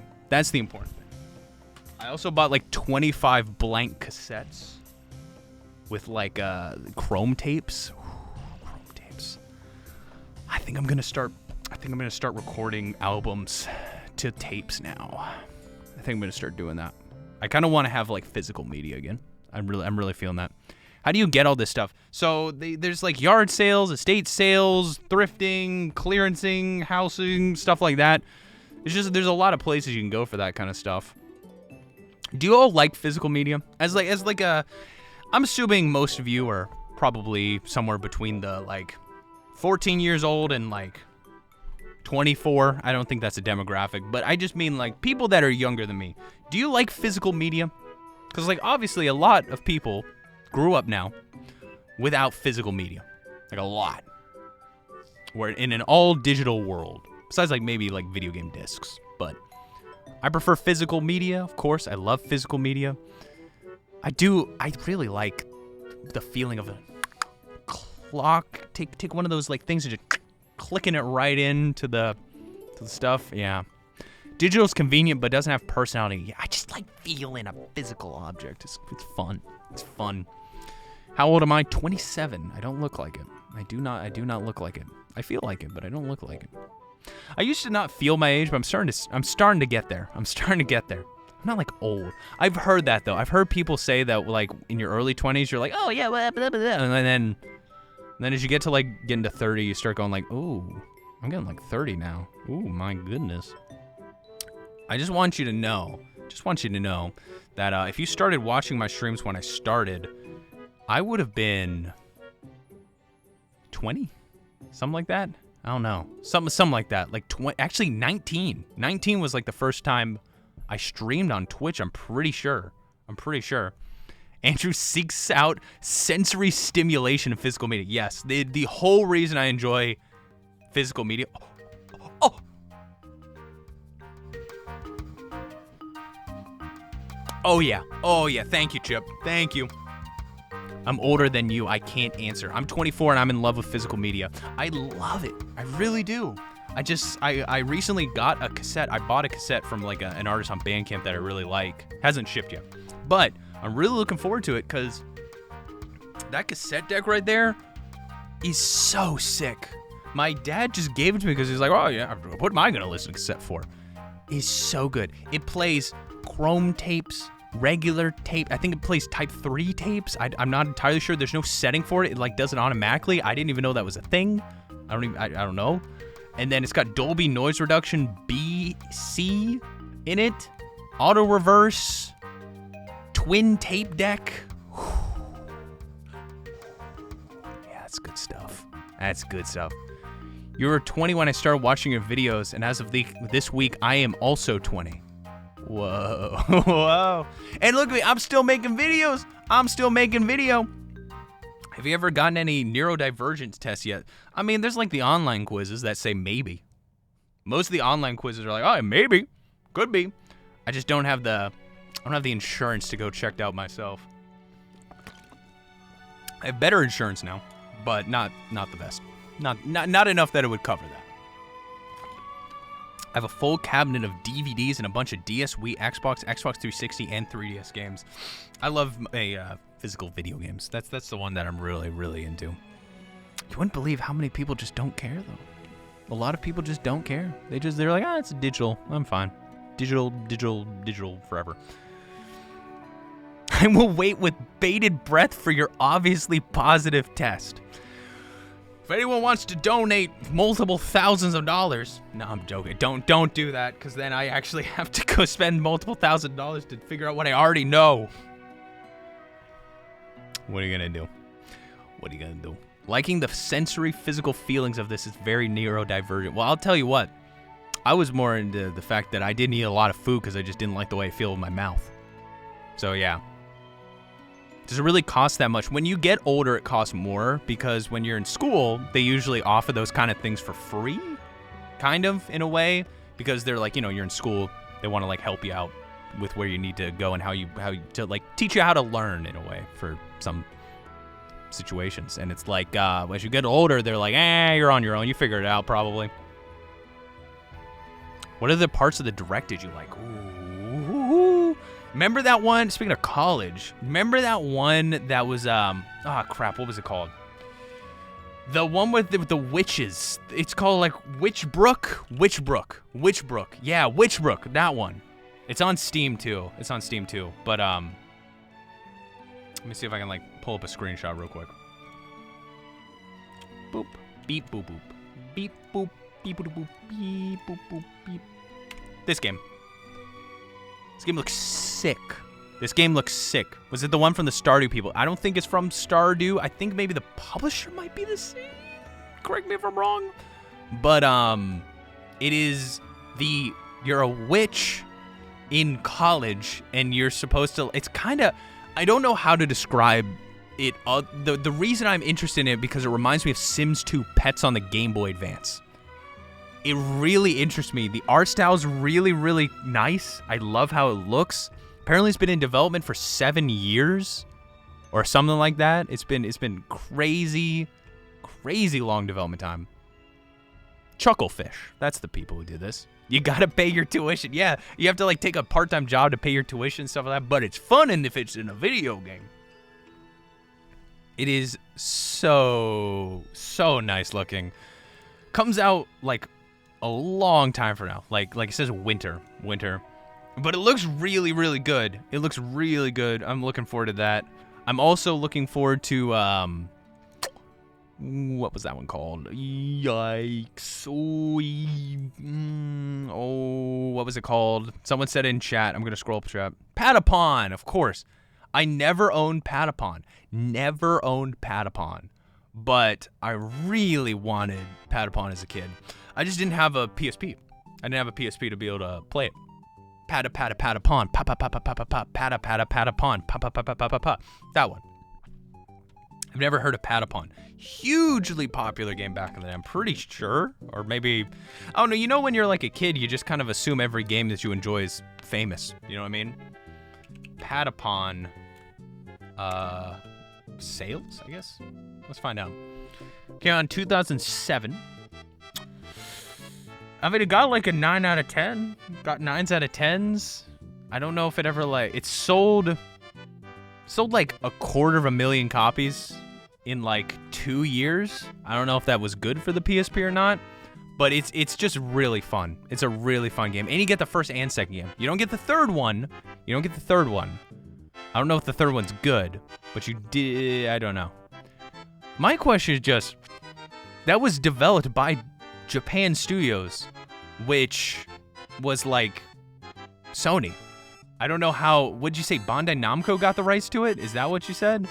I also bought like 25 blank cassettes with like chrome tapes. Chrome tapes. I think I'm gonna start recording albums to tapes now. I think I'm gonna start doing that. I kind of want to have like physical media again. I'm really feeling that. How do you get all this stuff? So there's like yard sales, estate sales, thrifting, clearancing, housing, stuff like that. It's just there's a lot of places you can go for that kind of stuff. Do you all like physical media? As like a, I'm assuming most of you are probably somewhere between the like 14 years old and like 24. I don't think that's a demographic, but I just mean like people that are younger than me. Do you like physical media? Because like obviously a lot of people grew up now without physical media, like a lot. We're in an all digital world, besides like maybe like video game discs, but I prefer physical media, of course. I love physical media. I really like the feeling of a clock. Take one of those like things and just clicking it right into the stuff. Yeah. Digital's convenient, but doesn't have personality. Yeah, I just like feeling a physical object. It's fun. It's fun. How old am I? 27. I don't look like it. I do not look like it. I feel like it, but I don't look like it. I used to not feel my age, but I'm starting to get there. I'm not like old. I've heard that though. I've heard people say that like in your early 20s, you're like, oh yeah, blah, blah, blah. And then as you get to like getting to 30, you start going like, ooh, I'm getting like 30 now. Ooh, my goodness. I just want you to know that if you started watching my streams when I started, I would have been 20, something like that. I don't know, something like that. Like 20, actually 19. 19 was like the first time I streamed on Twitch. I'm pretty sure. Andrew seeks out sensory stimulation in physical media. Yes, the whole reason I enjoy physical media. Oh yeah. Thank you, Chip. Thank you. I'm older than you. I can't answer. I'm 24 and I'm in love with physical media. I love it. I really do. I recently got a cassette. I bought a cassette from like an artist on Bandcamp that I really like. Hasn't shipped yet. But I'm really looking forward to it because that cassette deck right there is so sick. My dad just gave it to me because he's like, oh yeah, what am I going to listen to cassette for? It's so good. It plays Chrome tapes, regular tape. I think it plays Type 3 tapes. I'm not entirely sure. There's no setting for it. It like does it automatically. I didn't even know that was a thing. I don't know. And then it's got Dolby Noise Reduction BC in it. Auto reverse. Twin tape deck. Yeah, that's good stuff. You were 20 when I started watching your videos, and as of this week, I am also 20. Whoa. And look at me, I'm still making videos. Have you ever gotten any neurodivergence tests yet? I mean, there's like the online quizzes that say maybe. Most of the online quizzes are like, oh, maybe. Could be. I just don't have the insurance to go checked out myself. I have better insurance now, but not the best. Not enough that it would cover that. I have a full cabinet of DVDs and a bunch of DS, Wii, Xbox 360, and 3DS games. I love physical video games. That's the one that I'm really, really into. You wouldn't believe how many people just don't care, though. A lot of people just don't care. They're like, it's digital. I'm fine. Digital forever. I will wait with bated breath for your obviously positive test. If anyone wants to donate multiple thousands of dollars, no, I'm joking. Don't do that, because then I actually have to go spend multiple $1,000s to figure out what I already know. What are you gonna do? Liking the sensory physical feelings of this is very neurodivergent. Well, I'll tell you what. I was more into the fact that I didn't eat a lot of food because I just didn't like the way I feel in my mouth. So yeah. Does it really cost that much? When you get older, it costs more because when you're in school, they usually offer those kind of things for free, kind of, in a way, because they're like, you're in school, they want to like help you out with where you need to go and how you to like teach you how to learn in a way for some situations. And it's like, as you get older, they're like, you're on your own, you figure it out probably. What are the parts of the direct did you like? Ooh. Remember that one? Speaking of college, remember that one that was what was it called? The one with the witches. It's called like Witchbrook. Yeah, Witchbrook. That one. It's on Steam too. It's on Steam too. But let me see if I can like pull up a screenshot real quick. Boop, beep, boop, boop, beep, boop, beep, boop, boop, beep, boop, boop, beep. This game. This game looks sick. This game looks sick. Was it the one from the Stardew people? I don't think it's from Stardew. I think maybe the publisher might be the same. Correct me if I'm wrong. But it is you're a witch in college and you're supposed to, it's kind of, I don't know how to describe it. The reason I'm interested in it because it reminds me of Sims 2 Pets on the Game Boy Advance. It really interests me. The art style is really, really nice. I love how it looks. Apparently it's been in development for 7 years or something like that. It's been crazy long development time. Chucklefish. That's the people who did this. You gotta pay your tuition. Yeah, you have to like take a part-time job to pay your tuition and stuff like that, but it's fun and if it's in a video game. It is so nice looking. Comes out like a long time from now. Like it says winter. But it looks really, really good. It looks really good. I'm looking forward to that. I'm also looking forward to, what was that one called? Yikes. What was it called? Someone said in chat. I'm going to scroll up chat. Patapon, of course. I never owned Patapon. But I really wanted Patapon as a kid. I just didn't have a PSP. I didn't have a PSP to be able to play it. Patapon, patapon, pa. That one. I've never heard of Patapon. Hugely popular game back in the day, I'm pretty sure. Or maybe, I don't know, you know when you're like a kid, you just kind of assume every game that you enjoy is famous. You know what I mean? Patapon, sales, I guess? Let's find out. Okay, on 2007. I mean, it got like a 9 out of 10. Got 9s out of 10s. I don't know if it ever like, it sold like 250,000 copies in like 2 years. I don't know if that was good for the PSP or not, but it's just really fun. It's a really fun game. And you get the first and second game. You don't get the third one. I don't know if the third one's good, but you did, I don't know. My question is just, that was developed by Japan Studios, which was like Sony. I don't know how, what'd you say, Bandai Namco got the rights to it? Is that what you said?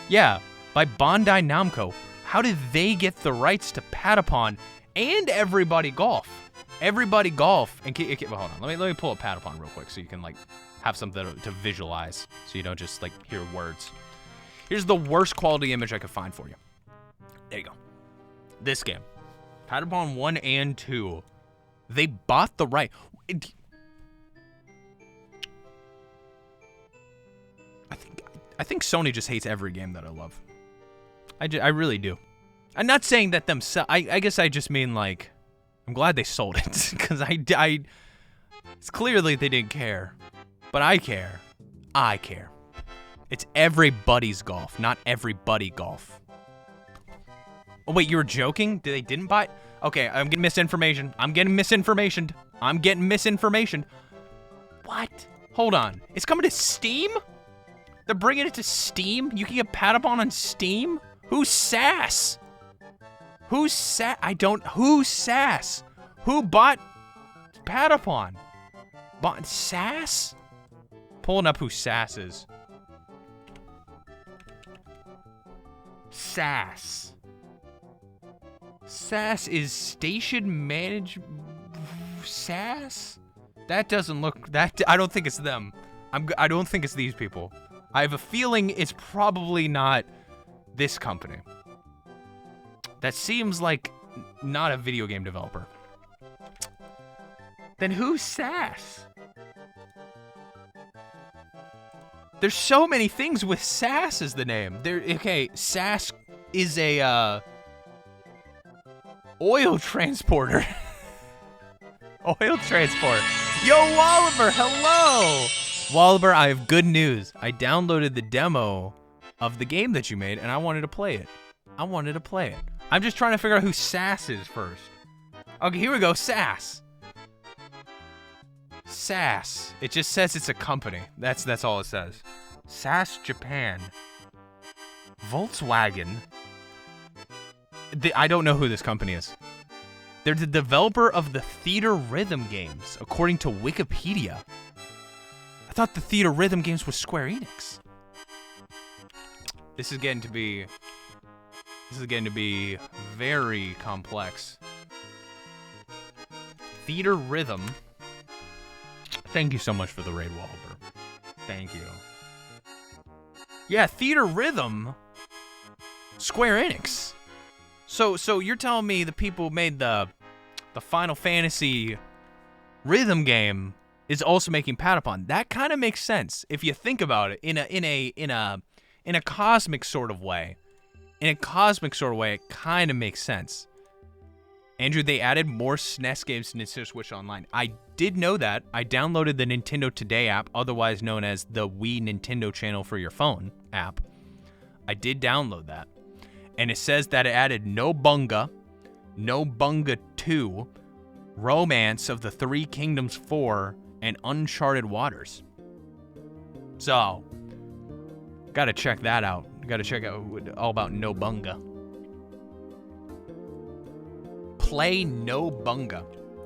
Yeah, by Bandai Namco. How did they get the rights to Patapon and Everybody Golf? Everybody Golf, and well, hold on, let me pull up Patapon real quick so you can like have something to visualize so you don't just like hear words. Here's the worst quality image I could find for you. There you go. This game. Patapon 1 and 2. They bought the right. I think Sony just hates every game that I love. I really do. I'm not saying that I guess I just mean like, I'm glad they sold it because it's clearly they didn't care, but I care. It's Everybody's Golf, not Everybody Golf. Oh wait, you were joking? They didn't buy it? Okay, I'm getting misinformation. What? Hold on. It's coming to Steam? They're bringing it to Steam? You can get Patapon on Steam? Who's Sass? Who's Sass? Who's Sass? Who bought Patapon? Bought Sass? Pulling up who Sass is. Sass. Sass is station manage. Sass? That doesn't look. I don't think it's them. I don't think it's these people. I have a feeling it's probably not this company. That seems like not a video game developer. Then who's Sass? There's so many things with Sass as the name. Okay, Sass is a oil transporter. Oil transport. Yo, Wallaber, hello! Wallaber, I have good news. I downloaded the demo of the game that you made, and I wanted to play it. I'm just trying to figure out who Sass is first. Okay, here we go, Sass. SAS. It just says it's a company. That's all it says. SAS Japan. Volkswagen. I don't know who this company is. They're the developer of the Theater Rhythm games, according to Wikipedia. I thought the Theater Rhythm games was Square Enix. This is getting to be very complex. Theater Rhythm. Thank you so much for the raid, Walber. Thank you. Yeah, Theater Rhythm. Square Enix. So you're telling me the people who made the Final Fantasy rhythm game is also making Patapon? That kind of makes sense if you think about it in a cosmic sort of way. In a cosmic sort of way, it kind of makes sense. Andrew, they added more SNES games to Nintendo Switch Online. I did know that. I downloaded the Nintendo Today app, otherwise known as the Wii Nintendo Channel for your phone app. I did download that. And it says that it added No Bunga 2, Romance of the Three Kingdoms 4, and Uncharted Waters. So, gotta check that out. Gotta check out all about No Bunga. Play No Bunga.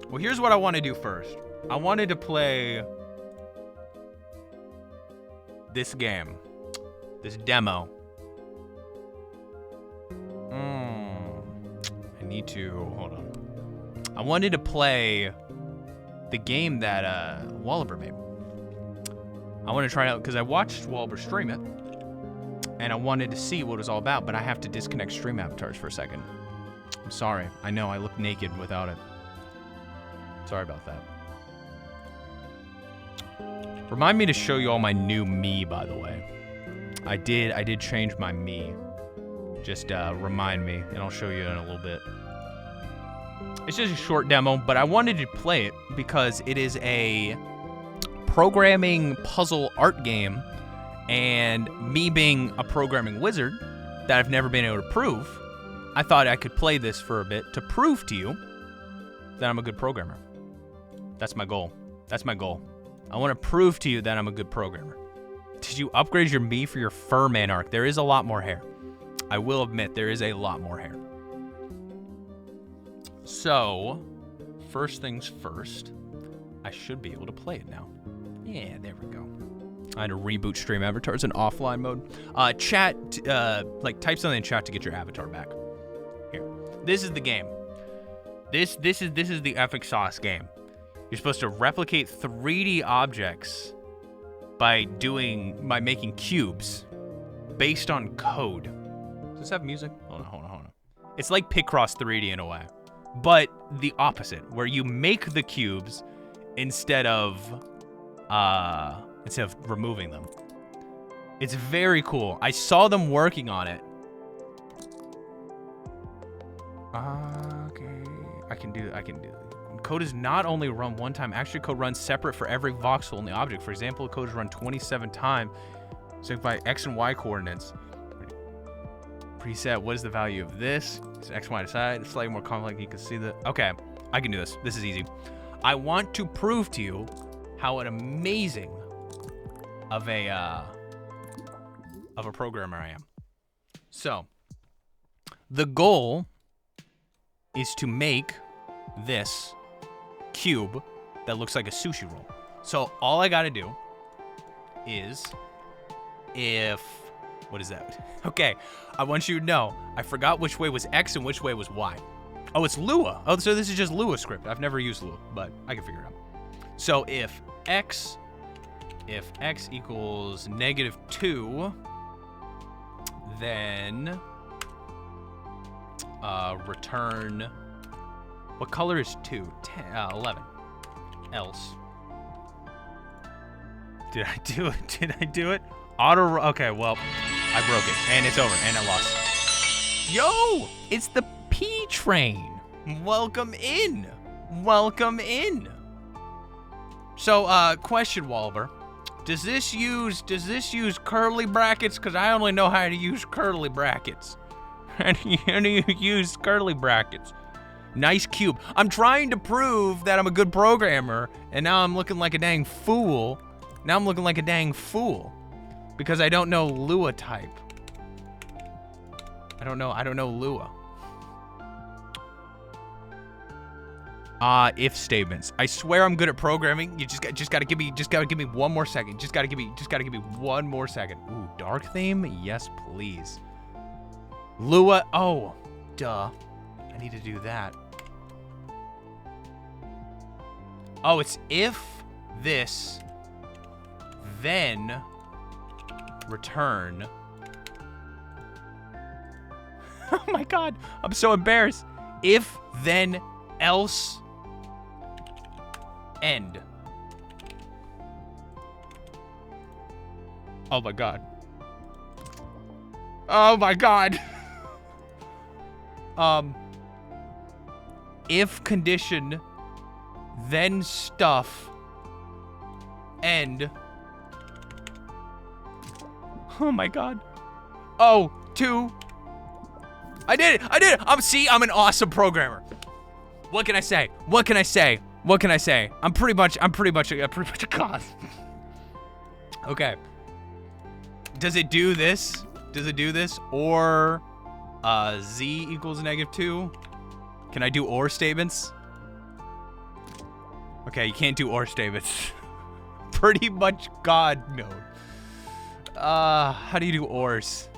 Well, here's what I want to do first. I wanted to play this game, this demo. I need to, hold on. I wanted to play the game that Wallaber made. I want to try it out because I watched Wallaber stream it, and I wanted to see what it was all about, but I have to disconnect stream avatars for a second. I'm sorry. I know I look naked without it. Sorry about that. Remind me to show you all my new me, by the way. I did change my me. Just remind me, and I'll show you in a little bit. It's just a short demo, but I wanted to play it because it is a programming puzzle art game, and me being a programming wizard that I've never been able to prove, I thought I could play this for a bit to prove to you that I'm a good programmer. That's my goal. That's my goal. I want to prove to you that I'm a good programmer. Did you upgrade your me for your Furman arc? There is a lot more hair. I will admit there is a lot more hair. So, first things first, I should be able to play it now. Yeah, there we go. I had to reboot stream avatars in offline mode. Chat, type something in chat to get your avatar back. Here, this is the game. This is the Epic Sauce game. You're supposed to replicate 3D objects by making cubes based on code. Does this have music? Hold on. It's like Picross 3D in a way, but the opposite, where you make the cubes instead of removing them. It's very cool. I saw them working on it. Okay, I can do it. Code is not only run one time, actually code runs separate for every voxel in the object. For example, code is run 27 times, so by X and Y coordinates. Preset, what is the value of this? It's X, Y, side. It's slightly more complex. You can see the, okay, I can do this. This is easy. I want to prove to you how an amazing of a programmer I am. So, the goal is to make this cube that looks like a sushi roll. So all I gotta do is what is that? Okay, I want you to know, I forgot which way was X and which way was Y. Oh, it's Lua. Oh, so this is just Lua script. I've never used Lua, but I can figure it out. So if X equals -2, then return, what color is 2? 11. Else. Did I do it? Auto, okay, well, I broke it, and it's over, and I lost. Yo, it's the P train. Welcome in. So, question, Walber. Does this use curly brackets? Because I only know how to use curly brackets. How do you use curly brackets? Nice cube. I'm trying to prove that I'm a good programmer, and now I'm looking like a dang fool. Now I'm looking like a dang fool because I don't know Lua type. I don't know Lua. If statements. I swear I'm good at programming. You just gotta give me one more second. Just gotta give me one more second. Ooh, dark theme? Yes, please. Lua. Oh, duh. I need to do that. Oh, it's if this, then return. Oh my god, I'm so embarrassed. If, then, else, end. Oh my god. Oh my god. If condition, then stuff, end. Oh my god. Oh, two. I did it. I'm an awesome programmer. What can I say? I'm pretty much a god. Okay. Does it do this? Or z equals -2? Can I do or statements? Okay, you can't do or statements. Pretty much god mode. How do you do ors?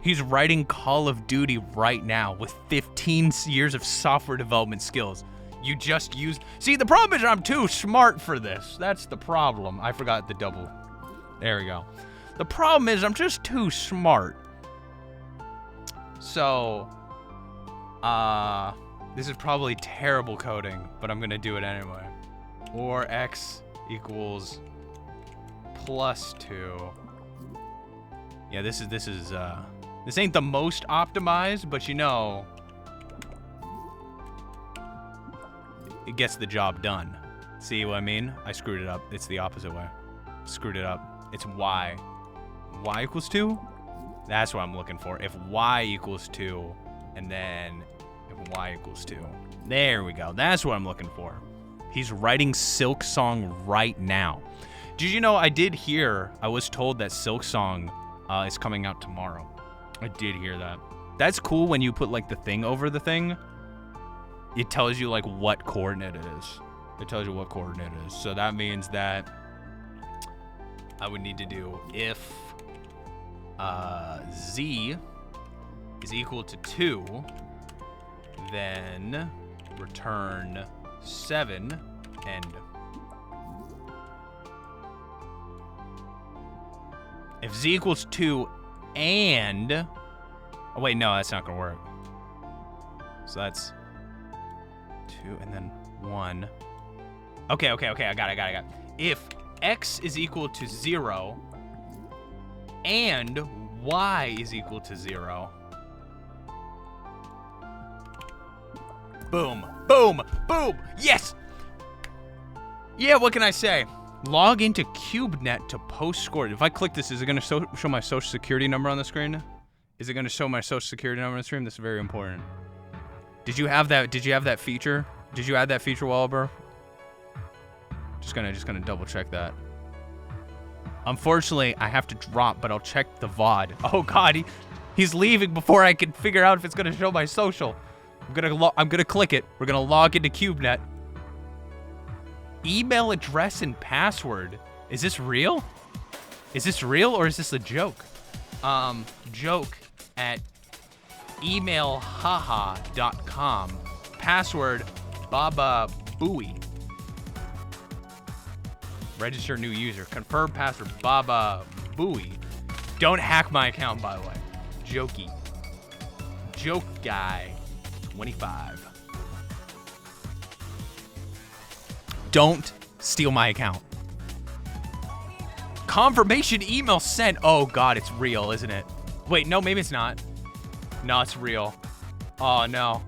He's writing Call of Duty right now with 15 years of software development skills. You just use... See, the problem is I'm too smart for this. That's the problem. I forgot the double. There we go. The problem is I'm just too smart. So, this is probably terrible coding, but I'm gonna do it anyway. Or x equals +2. Yeah, this ain't the most optimized, but you know, it gets the job done. See what I mean? I screwed it up. It's the opposite way. Screwed it up. It's y. Y equals 2? That's what I'm looking for. If y equals 2, and then if y equals 2. There we go. That's what I'm looking for. He's writing Silksong right now. Did you know I was told that Silksong is coming out tomorrow. I did hear that. That's cool when you put like the thing over the thing. It tells you like what coordinate it is. It tells you what coordinate it is. So that means that I would need to do if z is equal to 2, then return 7, end. If z equals 2 and... Oh, wait, no, that's not going to work. So that's 2 and then 1. Okay, I got it. If x is equal to 0 and y is equal to 0. Boom. Yes! Yeah, what can I say? Log into CubeNet to post score. If I click this, is it going to show my social security number on the screen? Is it going to show my social security number on the screen? That's very important. Did you have that feature? Did you add that feature, Wahlberg? Just gonna double check that. Unfortunately, I have to drop, but I'll check the VOD. Oh God, he's leaving before I can figure out if it's gonna show my social. I'm gonna click it. We're gonna log into CubeNet. Email address and password. Is this real? Is this real or is this a joke? Joke at emailhaha.com. Password Baba Booey. Register new user. Confirm password Baba Booey. Don't hack my account, by the way. Jokey. Joke guy 25. Don't steal my account. Confirmation email sent. Oh God, it's real, isn't it? Wait, no, maybe it's not. No, it's real. Oh no.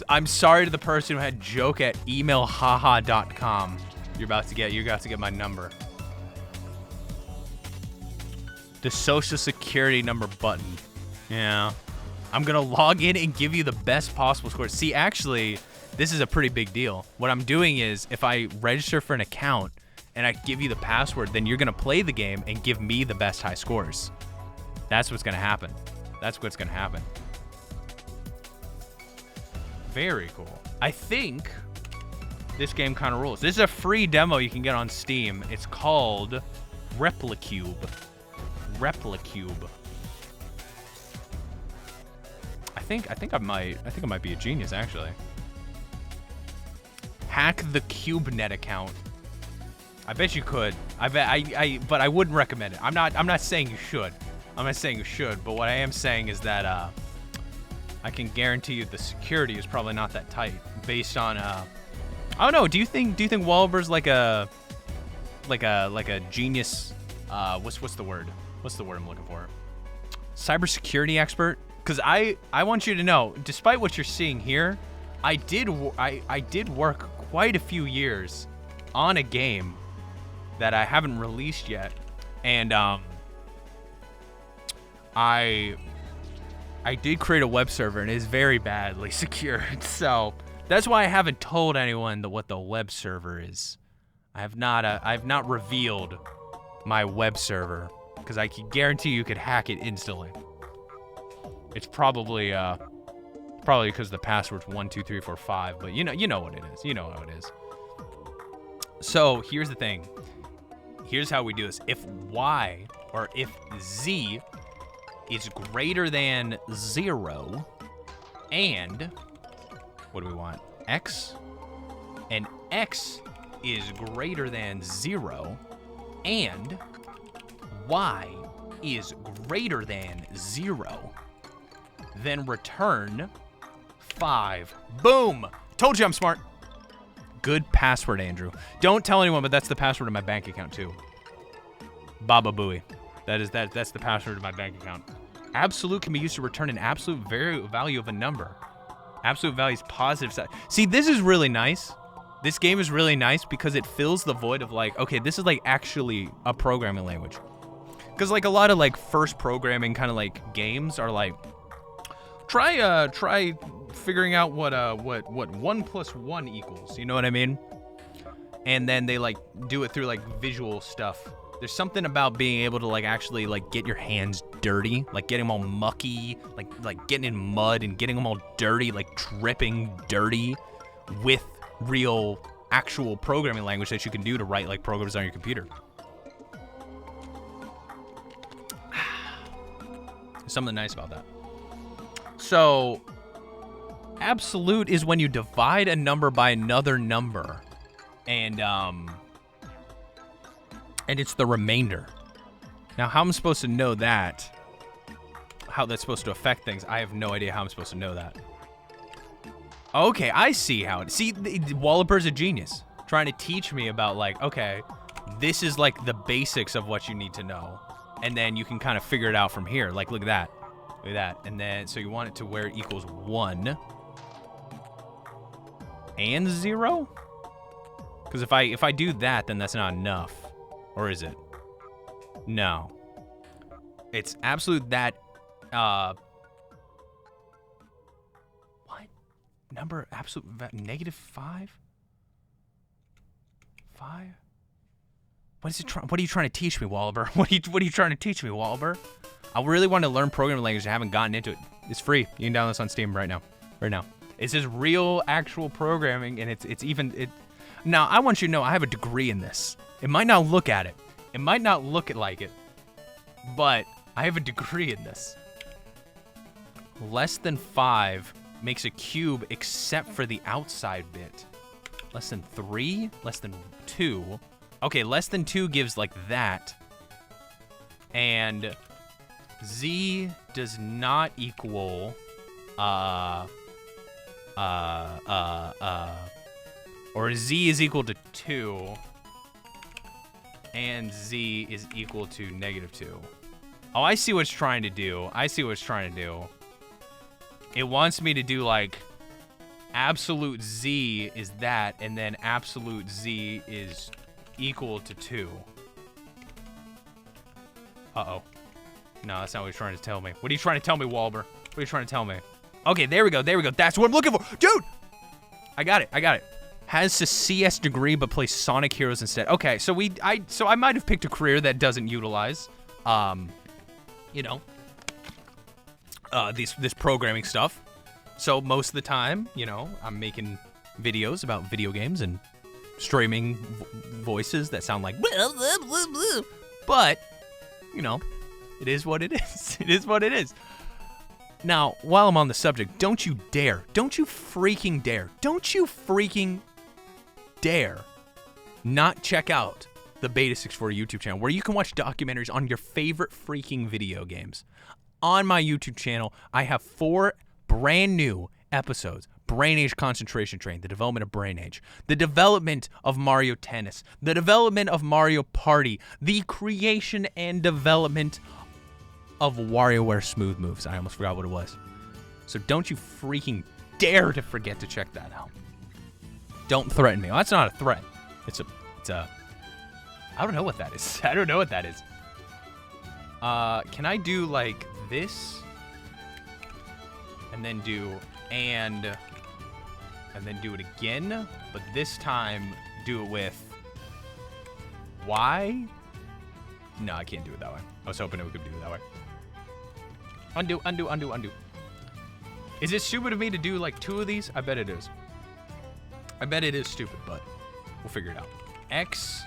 I'm sorry to the person who had joke at emailhaha.com. You're about to get my number. The social security number button. Yeah. I'm gonna log in and give you the best possible score. See, actually, this is a pretty big deal. What I'm doing is if I register for an account and I give you the password, then you're going to play the game and give me the best high scores. That's what's going to happen. That's what's going to happen. Very cool. I think this game kind of rules. This is a free demo you can get on Steam. It's called Replicube. Replicube. I think I might be a genius actually. Hack the CubeNet account. I bet you could. But I wouldn't recommend it. I'm not saying you should. I'm not saying you should, but what I am saying is that I can guarantee you the security is probably not that tight based on I don't know, do you think Wahlberg's like a genius what's the word? What's the word I'm looking for? Cybersecurity expert? Cuz I want you to know, despite what you're seeing here, I did work quite a few years on a game that I haven't released yet, and I did create a web server, and it is very badly secured. So that's why I haven't told anyone what the web server is. I have not revealed my web server because I can guarantee you could hack it instantly. It's probably because the password's 12345, but you know what it is. You know how it is. So here's the thing. Here's how we do this. If y or if z is greater than 0 and what do we want? X, and X is greater than 0 and Y is greater than 0, then return 5. Boom! Told you I'm smart. Good password, Andrew. Don't tell anyone, but that's the password of my bank account too. Baba Booey. That's the password of my bank account. Absolute can be used to return an absolute value of a number. Absolute value is positive side. See, this is really nice. This game is really nice because it fills the void of like, okay, this is like actually a programming language. Because like a lot of like first programming kind of like games are like, try figuring out what 1 + 1 equals. You know what I mean? And then they like do it through like visual stuff. There's something about being able to like actually like get your hands dirty, like getting them all mucky, like getting in mud and getting them all dirty, like dripping dirty with real actual programming language that you can do to write like programs on your computer. There's something nice about that. So absolute is when you divide a number by another number and it's the remainder. Now, how I'm supposed to know that, how that's supposed to affect things, I have no idea how I'm supposed to know that. Okay, I see how it... See, Walloper's a genius. Trying to teach me about, like, okay, this is, like, the basics of what you need to know. And then you can kind of figure it out from here. Like, look at that. Look at that. And then, so you want it to where it equals 1 and 0? Because if I do that, then that's not enough. Or is it? No. It's absolute that, what? Number, absolute, -5? 5? What are you trying to teach me, Wahlber? What are you trying to teach me, Wahlber? I really want to learn programming language. I haven't gotten into it. It's free. You can download this on Steam right now. Right now. It's just real, actual programming, and it's even. Now, I want you to know I have a degree in this. It might not look at it. It might not look like it. But I have a degree in this. Less than 5 makes a cube except for the outside bit. Less than 3? Less than 2? Okay, less than 2 gives like that. And Z does not equal or Z is equal to 2 and Z is equal to -2. Oh, I see what it's trying to do. I see what it's trying to do. It wants me to do like absolute Z is that, and then absolute Z is equal to 2. Uh-oh. No, that's not what he's trying to tell me. What are you trying to tell me, Wahlber? What are you trying to tell me? Okay, there we go. There we go. That's what I'm looking for. Dude! I got it. Has a CS degree but plays Sonic Heroes instead. Okay, so I might have picked a career that doesn't utilize, you know, this programming stuff. So most of the time, you know, I'm making videos about video games and streaming voices that sound like blah, blah, blah, blah. But, you know, it is what it is. It is what it is. Now, while I'm on the subject, don't you freaking dare not check out the Beta64 YouTube channel, where you can watch documentaries on your favorite freaking video games. On my YouTube channel, I have 4 brand new episodes. Brain Age Concentration Train, the development of Brain Age, the development of Mario Tennis, the development of Mario Party, the creation and development of WarioWare Smooth Moves. I almost forgot what it was. So don't you freaking dare to forget to check that out. Don't threaten me. Well, that's not a threat. It's a, I don't know what that is. I don't know what that is. Can I do like this? And then do, and then do it again, but this time do it with Y? No, I can't do it that way. I was hoping we could do it that way. Undo, undo, undo, undo. Is it stupid of me to do like 2 of these? I bet it is. I bet it is stupid, but we'll figure it out. X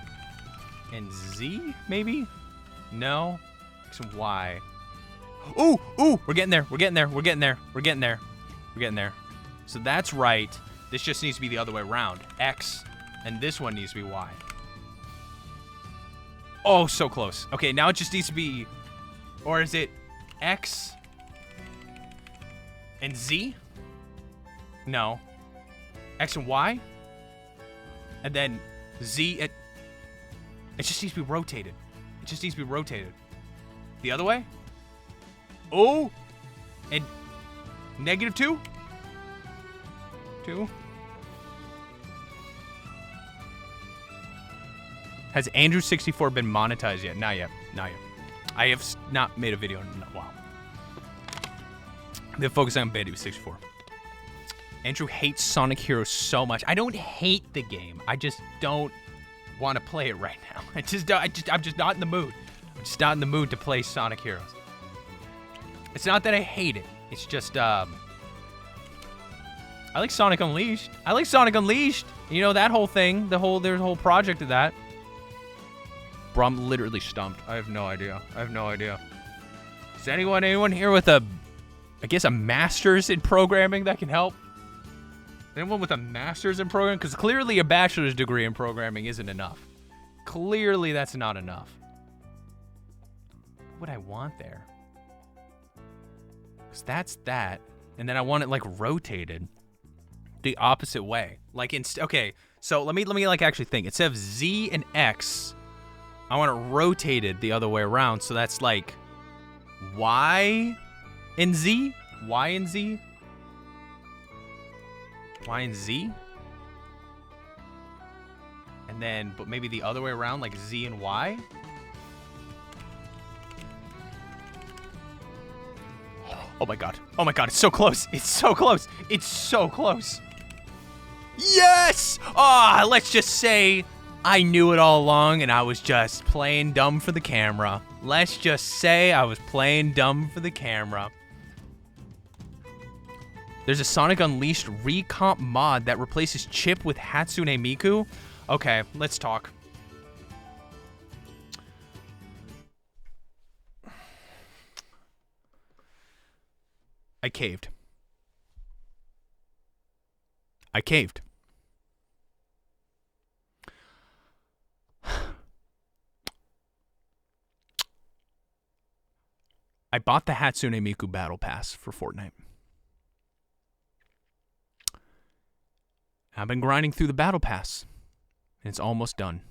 and Z, maybe? No. X and Y. Ooh, we're getting there. We're getting there. We're getting there. We're getting there. We're getting there. So that's right. This just needs to be the other way around. X, and this one needs to be Y. Oh, so close. Okay, now it just needs to be, or is it X and Z? No. X and Y? And then Z, it just needs to be rotated. It just needs to be rotated. The other way? Oh! And -2? 2? Has Andrew64 been monetized yet? Not yet. Not yet. I have not made a video in a while. They're focusing on Beta64. Andrew hates Sonic Heroes so much. I don't hate the game. I just don't want to play it right now. I'm just not in the mood. I'm just not in the mood to play Sonic Heroes. It's not that I hate it. It's just, I like Sonic Unleashed. I like Sonic Unleashed. You know, that whole thing. There's a whole project of that. Bro, I'm literally stumped. I have no idea. I have no idea. Is anyone here with a master's in programming that can help? Anyone with a master's in programming? Because clearly a bachelor's degree in programming isn't enough. Clearly that's not enough. What would I want there? Because that's that. And then I want it like rotated the opposite way. Like okay, so let me like actually think. Instead of Z and X, I want it rotated the other way around. So that's like Y and Z? Y and Z? Y and Z? And then, but maybe the other way around, like Z and Y? Oh my god. Oh my god, it's so close. It's so close. It's so close. Yes! Ah, let's just say I knew it all along and I was just playing dumb for the camera. Let's just say I was playing dumb for the camera. There's a Sonic Unleashed recomp mod that replaces Chip with Hatsune Miku. Okay, let's talk. I caved. I caved. I bought the Hatsune Miku Battle Pass for Fortnite. I've been grinding through the Battle Pass, and it's almost done.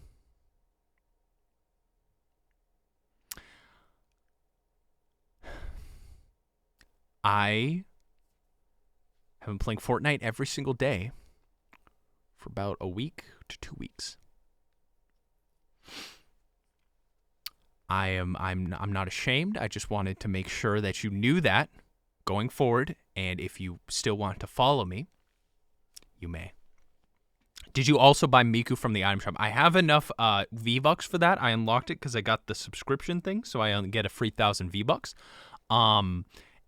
I have been playing Fortnite every single day for about a week to 2 weeks. I'm not ashamed. I just wanted to make sure that you knew that going forward, and if you still want to follow me, you may. Did you also buy Miku from the item shop? I have enough V-Bucks for that. I unlocked it because I got the subscription thing, so I get a free 1,000 V-Bucks.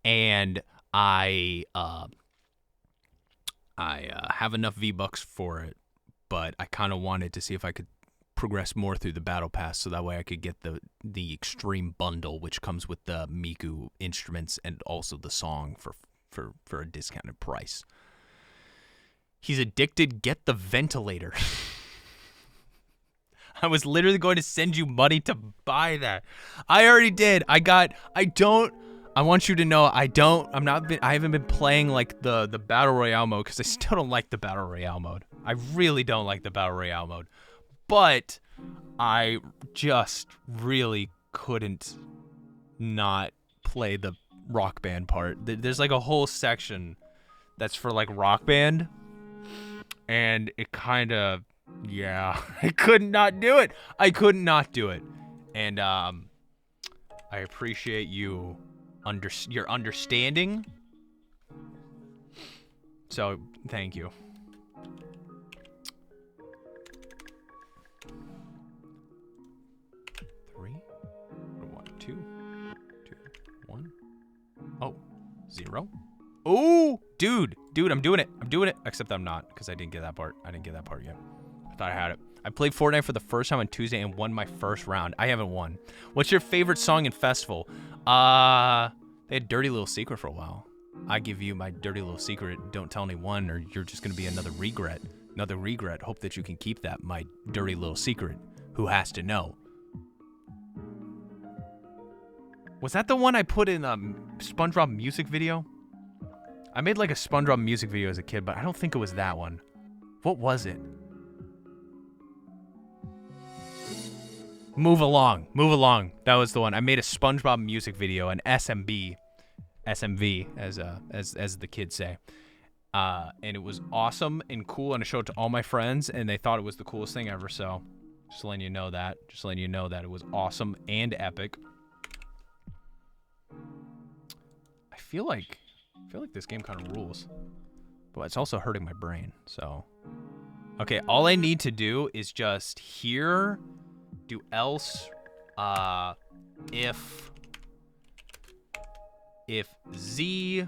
And I have enough V-Bucks for it, but I kind of wanted to see if I could progress more through the battle pass, so that way I could get the extreme bundle, which comes with the Miku instruments and also the song for a discounted price. He's addicted. Get the ventilator. I was literally going to send you money to buy that. I already did. I want you to know I haven't been playing like the Battle Royale mode because I still don't like the Battle Royale mode. I really don't like the Battle Royale mode. But I just really couldn't not play the Rock Band part. There's like a whole section that's for like Rock Band. And it kind of, yeah, I could not do it. I could not do it. And I appreciate your understanding. So, thank you. Three, 1, 2, 1. Oh, 0. Oh, dude, I'm doing it. Except I'm not, because I didn't get that part. I didn't get that part yet. I thought I had it. I played Fortnite for the first time on Tuesday and won my first round. I haven't won. What's your favorite song in Festival? They had Dirty Little Secret for a while. I give you my Dirty Little Secret. Don't tell anyone, or you're just gonna be another regret. Another regret. Hope that you can keep that, my Dirty Little Secret. Who has to know? Was that the one I put in a SpongeBob music video? I made like a SpongeBob music video as a kid, but I don't think it was that one. What was it? Move Along. That was the one. I made a SpongeBob music video, an SMV, as the kids say. And it was awesome and cool, and I showed it to all my friends, and they thought it was the coolest thing ever. So, just letting you know that. It was awesome and epic. I feel like this game kind of rules, but it's also hurting my brain. So, okay, all I need to do is just here. Do else if z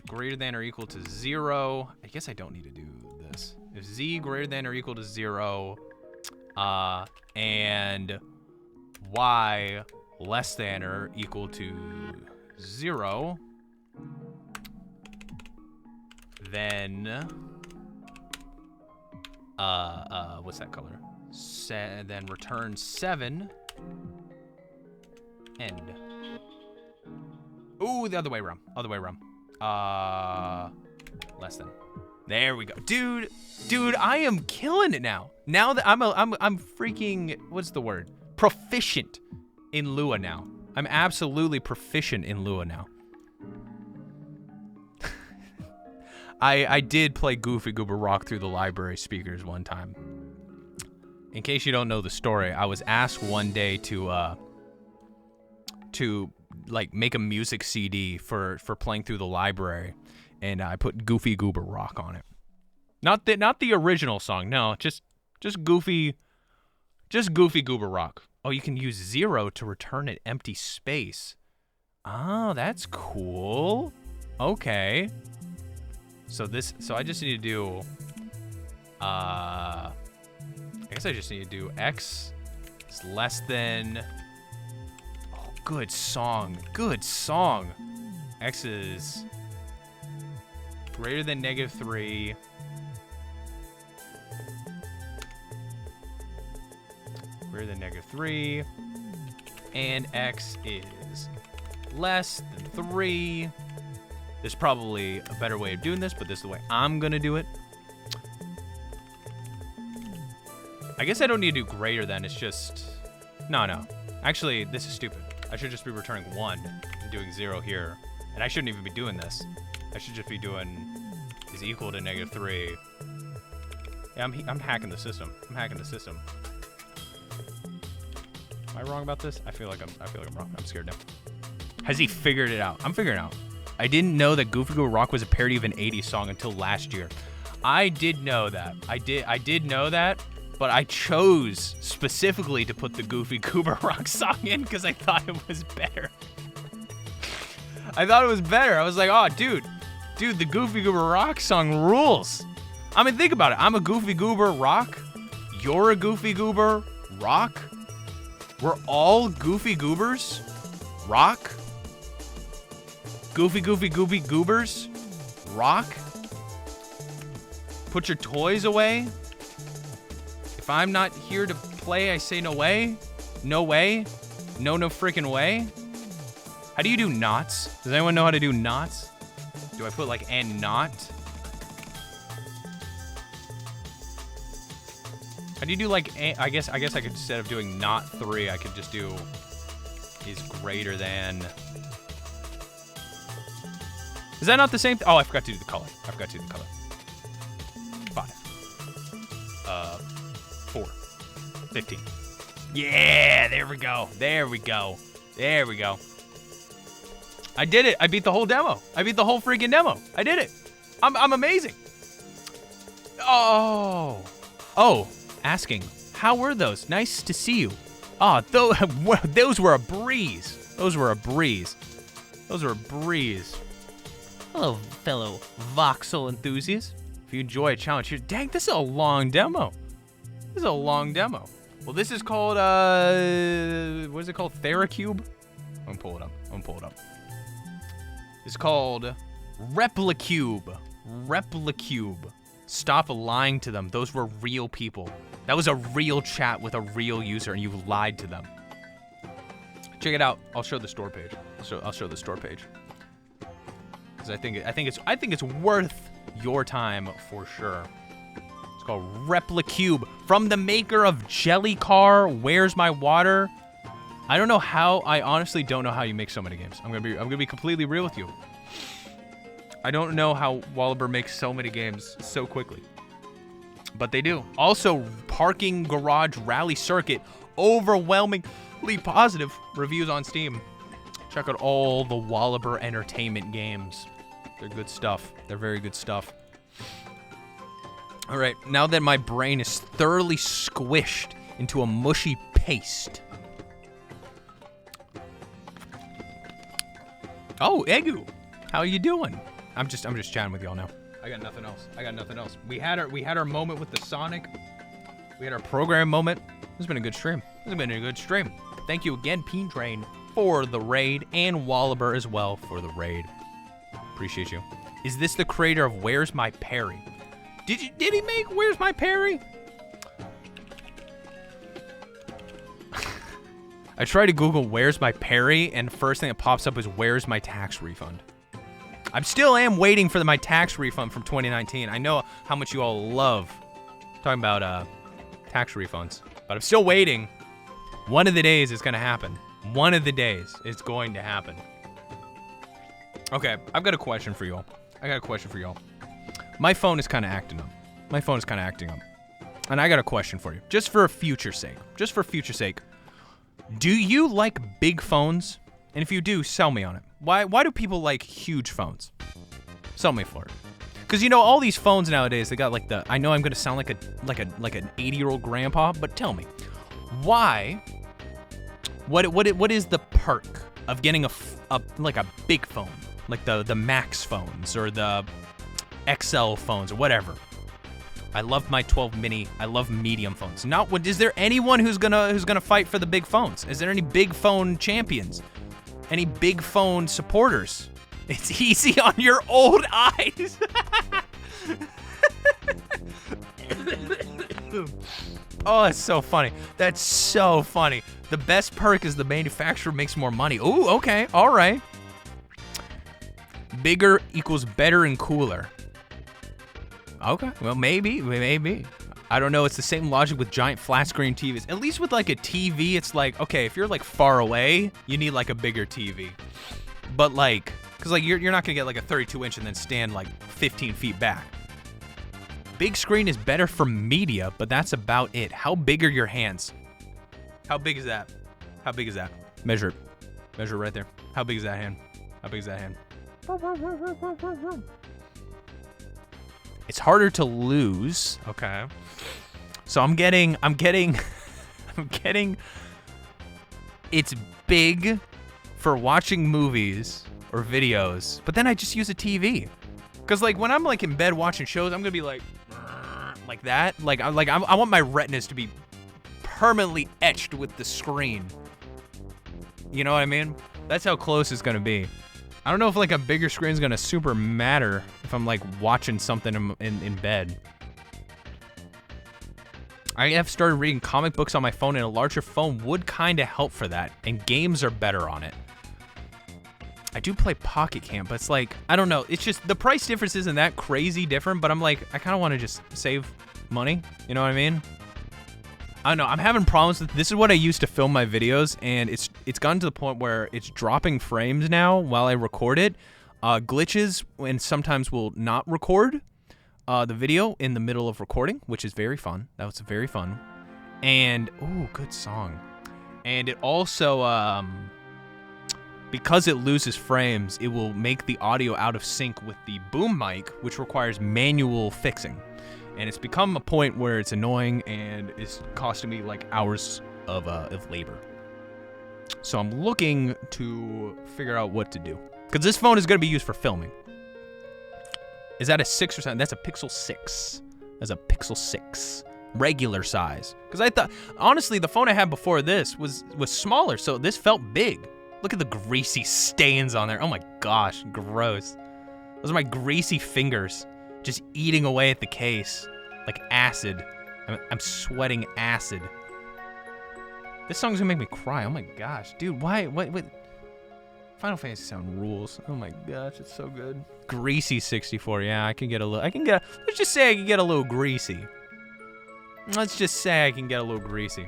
greater than or equal to 0. I guess I don't need to do this. If z greater than or equal to 0 and y less than or equal to 0, then what's that color? Then return 7. End. Ooh, the other way around. Less than. There we go. Dude, I am killing it now. Now that I'm freaking, what's the word? Proficient in Lua now. I'm absolutely proficient in Lua now. I did play Goofy Goober Rock through the library speakers one time. In case you don't know the story, I was asked one day to like make a music CD for playing through the library, and I put Goofy Goober Rock on it. Not the original song, no, just Goofy Goober Rock. Oh, you can use 0 to return an empty space. Oh, that's cool. Okay. So I just need to do I guess I just need to do x is less than, oh, good song. X is greater than -3. Greater than -3. And x is less than 3. There's probably a better way of doing this, but this is the way I'm gonna do it. I guess I don't need to do greater than, it's just... No. Actually, this is stupid. I should just be returning 1 and doing 0 here. And I shouldn't even be doing this. I should just be doing is equal to -3. Yeah, I'm hacking the system. Am I wrong about this? I feel like I'm wrong. I'm scared now. Has he figured it out? I'm figuring it out. I didn't know that Goofy Go Rock was a parody of an 80s song until last year. I did know that. I did know that, but I chose specifically to put the Goofy Goober Rock song in because I thought it was better. I thought it was better. I was like, oh, dude, the Goofy Goober Rock song rules. I mean, think about it. I'm a Goofy Goober Rock. You're a Goofy Goober Rock. We're all Goofy Goobers Rock. Goofy Goobers Rock. Put your toys away. If I'm not here to play, I say no way. No way. No freaking way. How do you do knots? Does anyone know how to do knots? Do I put like and not? How do you do like, I guess I could, instead of doing not 3, I could just do is greater than. Is that not the same? Oh, I forgot to do the color. 5. 4. 15. Yeah, there we go. I did it. I beat the whole demo. I beat the whole freaking demo. I did it. I'm amazing. Oh, asking, how were those? Nice to see you. Ah, those were a breeze. Hello, fellow voxel enthusiasts. If you enjoy a challenge here, dang, this is a long demo. Well, this is called, what is it called? TheraCube? I'm gonna pull it up. It's called Replicube. Stop lying to them. Those were real people. That was a real chat with a real user, and you lied to them. Check it out. I'll show the store page. I'll show the store page. Because I think it's worth your time for sure. It's called Replicube from the maker of Jelly Car. Where's My Water? I don't know how. I honestly don't know how you make so many games. I'm gonna be completely real with you. I don't know how Wallaber makes so many games so quickly, but they do. Also, Parking Garage Rally Circuit, overwhelmingly positive reviews on Steam. Check out all the Wallaber Entertainment games. They're good stuff. They're very good stuff. All right, now that my brain is thoroughly squished into a mushy paste. Oh, Egu, how are you doing? I'm just chatting with y'all now. I got nothing else. We had our moment with the Sonic. We had our program moment. This has been a good stream. Thank you again, Peen Train, for the raid, and Wallaber as well for the raid. Appreciate you. Is this the creator of Where's My Perry? Did he make Where's My Perry? I tried to Google Where's My Perry, and first thing that pops up is Where's My Tax Refund. I still am waiting for my tax refund from 2019. I know how much you all love talking about tax refunds, but I'm still waiting. One of the days it's gonna happen. One of the days it's going to happen. Okay, I've got a question for y'all. My phone is kind of acting up. And I got a question for you. Just for future sake. Do you like big phones? And if you do, sell me on it. Why do people like huge phones? Sell me for it. Because you know all these phones nowadays, they got like the. I know I'm gonna sound like an 80-year-old grandpa, but tell me, why? What is the perk of getting a big phone, like the Max phones or the XL phones or whatever? I love my 12 mini. I love medium phones. Is there anyone who's gonna fight for the big phones? Is there any big phone champions? Any big phone supporters? It's easy on your old eyes. Oh, that's so funny. The best perk is the manufacturer makes more money. Ooh, okay, all right. Bigger equals better and cooler. Okay, well, maybe. I don't know. It's the same logic with giant flat screen TVs. At least with like a TV, it's like, okay, if you're like far away, you need like a bigger TV. But like, cause like you're not gonna get like a 32-inch and then stand like 15 feet back. Big screen is better for media, but that's about it. How big are your hands? How big is that? Measure it. Measure it right there. How big is that hand? It's harder to lose. Okay. So I'm getting it's big for watching movies or videos, but then I just use a TV. Cause like when I'm like in bed watching shows, I'm gonna be like that. I want my retinas to be permanently etched with the screen. You know what I mean? That's how close it's gonna be. I don't know if like a bigger screen is gonna super matter if I'm like watching something in bed. I have started reading comic books on my phone, and a larger phone would kind of help for that, and games are better on it. I do play Pocket Camp, but it's like, I don't know. It's just, the price difference isn't that crazy different, but I'm like, I kind of want to just save money. You know what I mean? I don't know. I'm having problems with, this is what I used to film my videos, and it's gotten to the point where it's dropping frames now while I record it. Glitches, and sometimes will not record the video in the middle of recording, which is very fun. That was very fun. And, ooh, good song. And it also, because it loses frames, it will make the audio out of sync with the boom mic, which requires manual fixing. And it's become a point where it's annoying and it's costing me like hours of labor. So I'm looking to figure out what to do. Because this phone is going to be used for filming. Is that a 6 or 7? That's a Pixel 6. That's a Pixel 6. Regular size. Because I thought, honestly, the phone I had before this was smaller, so this felt big. Look at the greasy stains on there. Oh my gosh, gross. Those are my greasy fingers just eating away at the case. Like acid. I'm sweating acid. This song's gonna make me cry. Oh my gosh. Dude, why? What? Final Fantasy sound rules. Oh my gosh, it's so good. Greasy 64. Yeah, let's just say I can get a little greasy. Let's just say I can get a little greasy.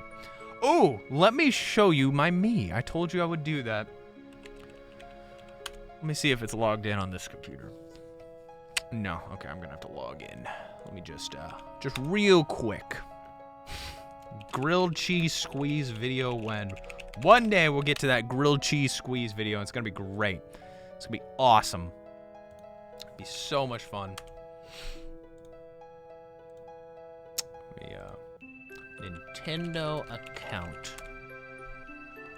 Oh, let me show you my me. I told you I would do that. Let me see if it's logged in on this computer. No, okay, I'm gonna have to log in. Let me just real quick. Grilled cheese squeeze video when. One day we'll get to that grilled cheese squeeze video, and it's gonna be great. It's gonna be awesome. It'll be so much fun. Nintendo account.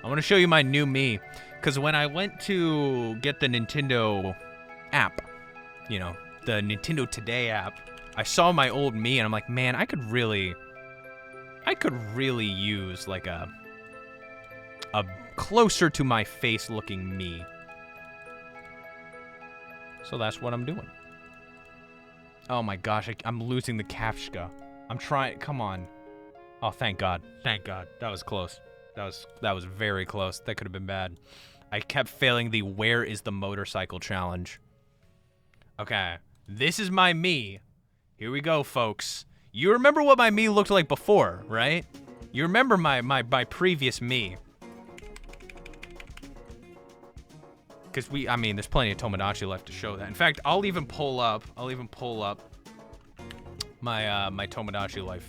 I want to show you my new me, because when I went to get the Nintendo app, you know, the Nintendo Today app, I saw my old me, and I'm like, man, I could really use like a closer to my face looking me. So that's what I'm doing. Oh my gosh, I'm losing the Kafka. I'm trying, come on. Oh, thank God. Thank God. That was close. That was very close. That could have been bad. I kept failing the where is the motorcycle challenge. Okay. This is my me. Here we go, folks. You remember what my me looked like before, right? You remember my previous me. Because I mean, there's plenty of Tomodachi left to show that. In fact, I'll even pull up my Tomodachi Life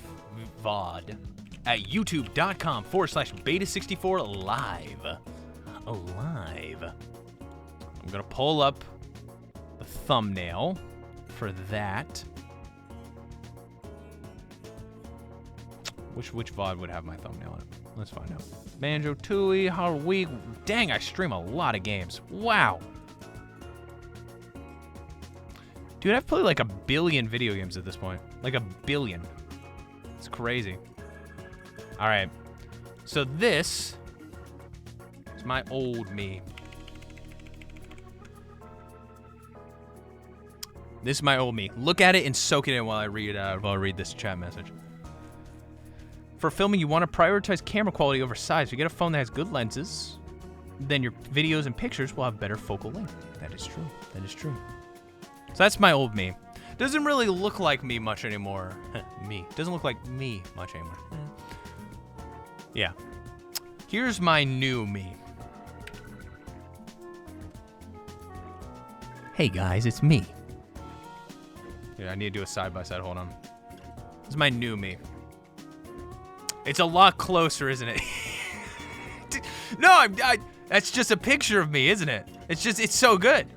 VOD at youtube.com/beta64live. Live. I'm gonna pull up the thumbnail for that. Which VOD would have my thumbnail in it? Let's find out. Banjo-Tooie, Halloween. Dang, I stream a lot of games. Wow. Dude, I've played like 1 billion video games at this point. Like 1 billion. It's crazy. All right. So this is my old me. This is my old me. Look at it and soak it in while I read this chat message. For filming, you want to prioritize camera quality over size. If you get a phone that has good lenses, then your videos and pictures will have better focal length. That is true. That is true. So that's my old me. Doesn't really look like me much anymore. Me. Doesn't look like me much anymore. Yeah. Here's my new me. Hey guys, it's me. Yeah, I need to do a side-by-side. Hold on. This is my new me. It's a lot closer, isn't it? No, that's just a picture of me, isn't it? It's so good.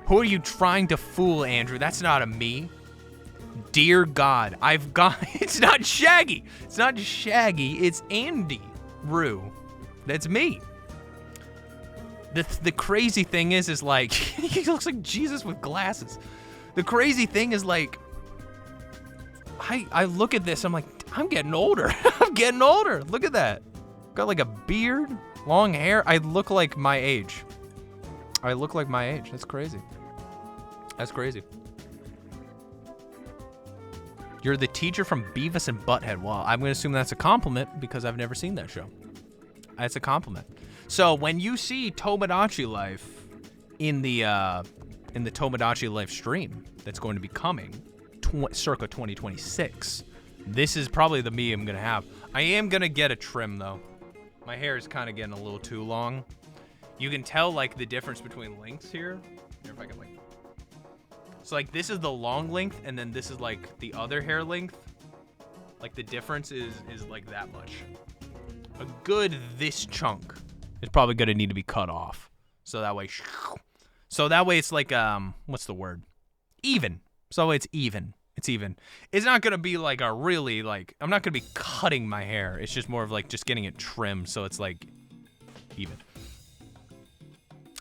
Who are you trying to fool, Andrew? That's not a me. Dear God, I've got... It's not Shaggy. It's not Shaggy. It's Andy Roo. That's me. The crazy thing is like... he looks like Jesus with glasses. The crazy thing is like... I look at this, I'm like, I'm getting older. I'm getting older. Look at that. Got like a beard, long hair. I look like my age. That's crazy. That's crazy. You're the teacher from Beavis and Butthead. Well, I'm going to assume that's a compliment because I've never seen that show. That's a compliment. So when you see Tomodachi Life in the Tomodachi Life stream that's going to be coming circa 2026, this is probably the me I'm going to have. I am going to get a trim though. My hair is kind of getting a little too long. You can tell like the difference between lengths here. Here, if I can like... So like this is the long length and then this is like the other hair length. Like the difference is like that much. A good this chunk is probably gonna need to be cut off. So that way it's like what's the word? Even. So it's even. It's even. It's not gonna be like a really like I'm not gonna be cutting my hair. It's just more of like just getting it trimmed so it's like even.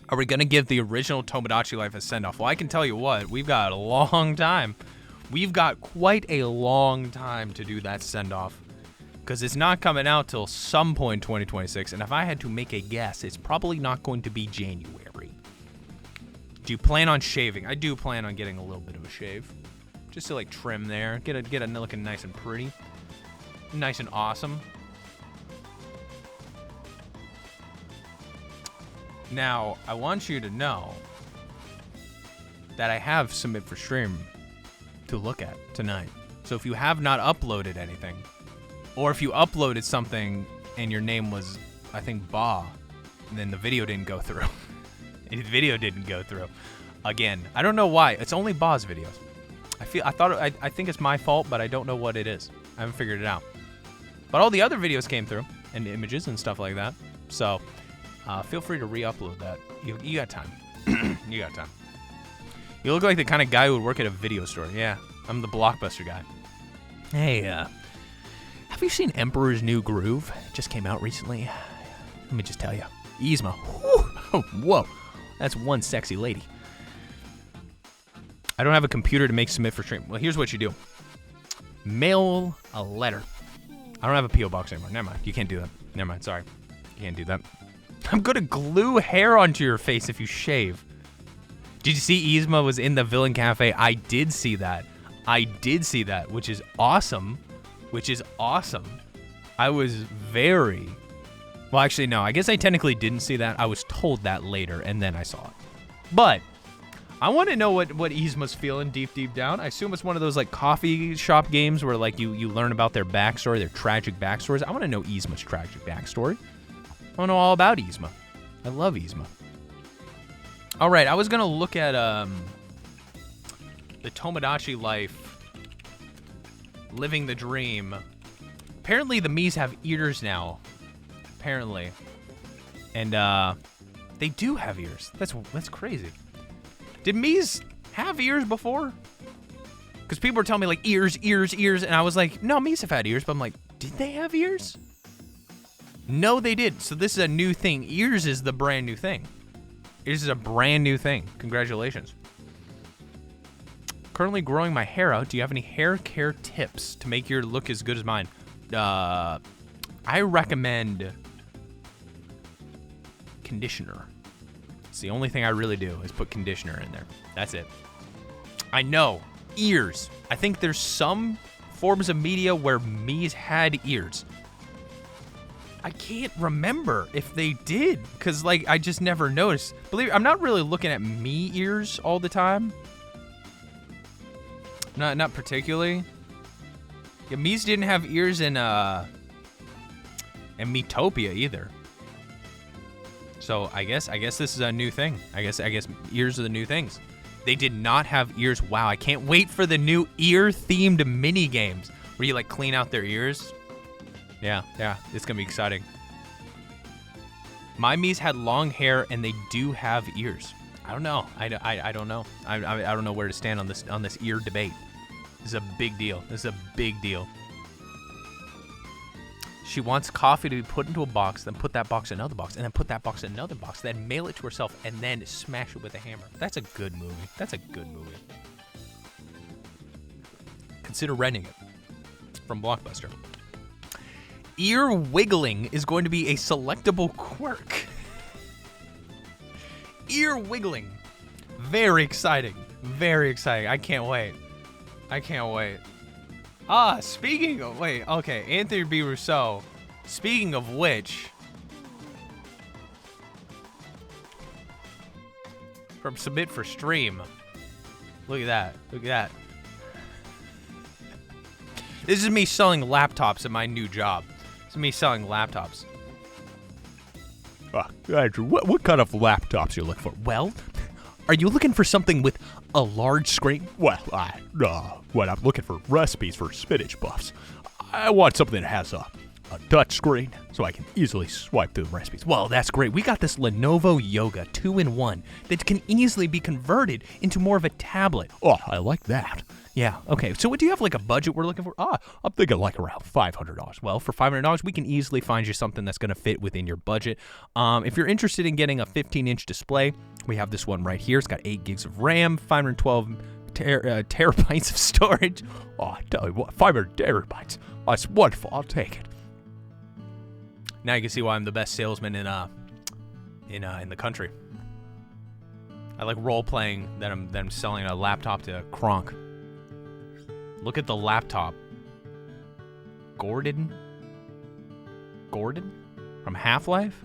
Are we gonna give the original Tomodachi Life a send-off? Well, I can tell you what, we've got a long time. We've got quite a long time to do that send-off. Because it's not coming out till some point in 2026. And if I had to make a guess, it's probably not going to be January. Do you plan on shaving? I do plan on getting a little bit of a shave. Just to like trim there. Get it looking nice and pretty. Nice and awesome. Now, I want you to know that I have Submit for Stream to look at tonight. So if you have not uploaded anything, or if you uploaded something and your name was, I think, Ba, and then the video didn't go through. The video didn't go through. Again, I don't know why. It's only Ba's videos. I think it's my fault, but I don't know what it is. I haven't figured it out. But all the other videos came through, and images and stuff like that. So feel free to re-upload that. You got time. You got time. You look like the kind of guy who would work at a video store. Yeah, I'm the Blockbuster guy. Hey, have you seen Emperor's New Groove? It just came out recently. Let me just tell you. Yzma. Whoa. That's one sexy lady. I don't have a computer to make Submit for Stream. Well, here's what you do. Mail a letter. I don't have a P.O. box anymore. Never mind. You can't do that. Never mind. Sorry. You can't do that. I'm going to glue hair onto your face if you shave. Did you see Yzma was in the Villain Cafe? I did see that. Which is awesome. I was very... Well, actually, no. I guess I technically didn't see that. I was told that later, and then I saw it. But I want to know what Yzma's feeling deep down. I assume it's one of those like coffee shop games where like you learn about their backstory, their tragic backstories. I want to know Yzma's tragic backstory. I want to know all about Yzma. I love Yzma. All right, I was going to look at the Tomodachi Life, Living the Dream. Apparently the Miis have ears now. Apparently. And they do have ears. That's crazy. Did Miis have ears before? Because people were telling me like ears, and I was like, no, Miis have had ears, but I'm like, did they have ears? No, they did. So this is a new thing. Ears is the brand new thing. Ears is a brand new thing. Congratulations. Currently growing my hair out. Do you have any hair care tips to make your look as good as mine? I recommend conditioner. It's the only thing I really do is put conditioner in there. That's it. I know. Ears. I think there's some forms of media where Miis had ears. I can't remember if they did, because like I just never noticed. Believe me, I'm not really looking at Mii ears all the time. Not particularly. Yeah, Miis didn't have ears in Miitopia either. So I guess this is a new thing. I guess ears are the new things. They did not have ears. Wow, I can't wait for the new ear-themed mini games where you like clean out their ears. Yeah, it's gonna be exciting. My Miis had long hair and they do have ears. I don't know. I don't know. I don't know where to stand on this ear debate. This is a big deal. This is a big deal. She wants coffee to be put into a box, then put that box in another box, and then put that box in another box, then mail it to herself, and then smash it with a hammer. That's a good movie. That's a good movie. Consider renting it from Blockbuster. Ear wiggling is going to be a selectable quirk. Ear wiggling. Very exciting. Very exciting. I can't wait. I can't wait. Speaking of, wait, okay, Anthony B. Rousseau. Speaking of which, from Submit for Stream. Look at that. Look at that. This is me selling laptops at my new job. This is me selling laptops. Andrew, what kind of laptops you look for? Well, are you looking for something with a large screen? Well, I'm looking for recipes for spinach buffs. I want something that has a touch screen so I can easily swipe through the recipes. Well, that's great. We got this Lenovo Yoga 2-in-1 that can easily be converted into more of a tablet. Oh, I like that. Yeah, okay. So what do you have, like a budget we're looking for? I'm thinking like around $500. Well, for $500, we can easily find you something that's going to fit within your budget. If you're interested in getting a 15-inch display, we have this one right here. It's got 8 gigs of RAM, 512 terabytes of storage. Oh, I tell you what, 500 terabytes. That's wonderful. I'll take it. Now you can see why I'm the best salesman in the country. I like role playing that I'm selling a laptop to Kronk. Look at the laptop. Gordon from Half-Life.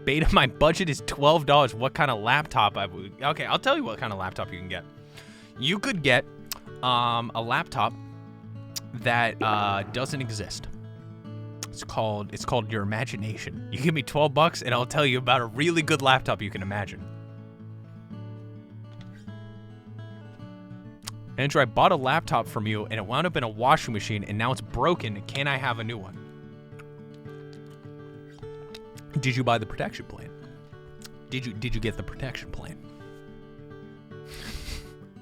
Beta, my budget is $12. What kind of laptop okay, I'll tell you what kind of laptop you can get. You could get a laptop that doesn't exist. It's called your imagination. You give me $12 and I'll tell you about a really good laptop you can imagine. Andrew, I bought a laptop from you and it wound up in a washing machine and now it's broken. Can I have a new one? Did you buy the protection plan? Did you get the protection plan?